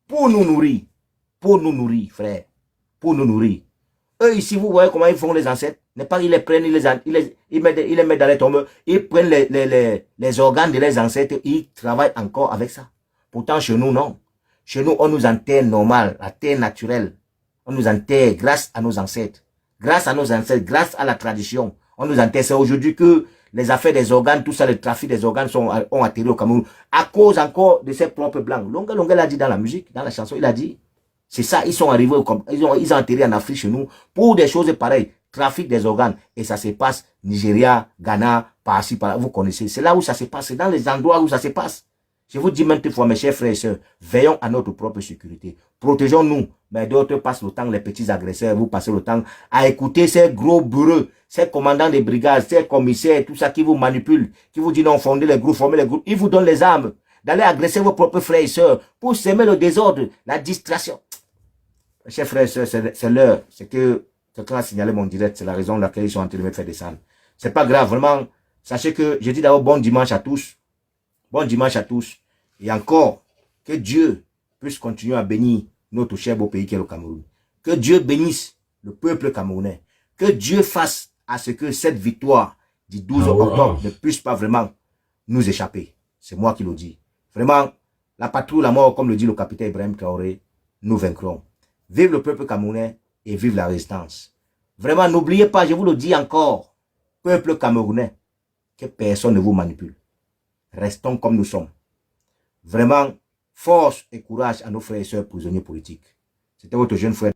Pour nous nourrir. Pour nous nourrir, frère. Pour nous nourrir. Eux ici, vous voyez comment ils font les ancêtres. N'est pas ils les prennent, ils les mettent dans les tombes. Ils prennent les organes de leurs ancêtres. Ils travaillent encore avec ça. Pourtant, chez nous, non. Chez nous, on nous enterre normal, la terre naturelle. On nous enterre grâce à nos ancêtres. Grâce à nos ancêtres, grâce à la tradition. On nous enterre. C'est aujourd'hui que les affaires des organes, tout ça, le trafic des organes ont atterri au Cameroun. À cause encore de ses propres blancs. Longa l'a dit dans la musique, dans la chanson, il a dit, c'est ça, ils sont arrivés, ils ont atterri en Afrique chez nous pour des choses pareilles. Trafic des organes. Et ça se passe Nigeria, Ghana, par-ci, par-là. Vous connaissez. C'est là où ça se passe. C'est dans les endroits où ça se passe. Je vous dis maintes fois, mes chers frères et sœurs, veillons à notre propre sécurité. Protégeons-nous. Mais d'autres passent le temps, les petits agresseurs, vous passez le temps à écouter ces gros bourreux, ces commandants de brigades, ces commissaires, tout ça qui vous manipulent, qui vous disent non, fondez les groupes, formez les groupes. Ils vous donnent les armes d'aller agresser vos propres frères et sœurs pour semer le désordre, la distraction. Mes chers frères et sœurs, c'est l'heure. C'est que quelqu'un a signalé mon direct. C'est la raison pour laquelle ils sont en train de me faire descendre. C'est pas grave, vraiment. Sachez que je dis d'abord bon dimanche à tous. Bon dimanche à tous. Et encore, que Dieu puisse continuer à bénir notre cher beau pays qui est le Cameroun. Que Dieu bénisse le peuple camerounais. Que Dieu fasse à ce que cette victoire du 12 octobre ne puisse pas vraiment nous échapper. C'est moi qui le dis. Vraiment, la patrouille, la mort, comme le dit le capitaine Ibrahim Traoré, nous vaincrons. Vive le peuple camerounais et vive la résistance. Vraiment, n'oubliez pas, je vous le dis encore, peuple camerounais, que personne ne vous manipule. Restons comme nous sommes. Vraiment, force et courage à nos frères et sœurs prisonniers politiques. C'était votre jeune frère.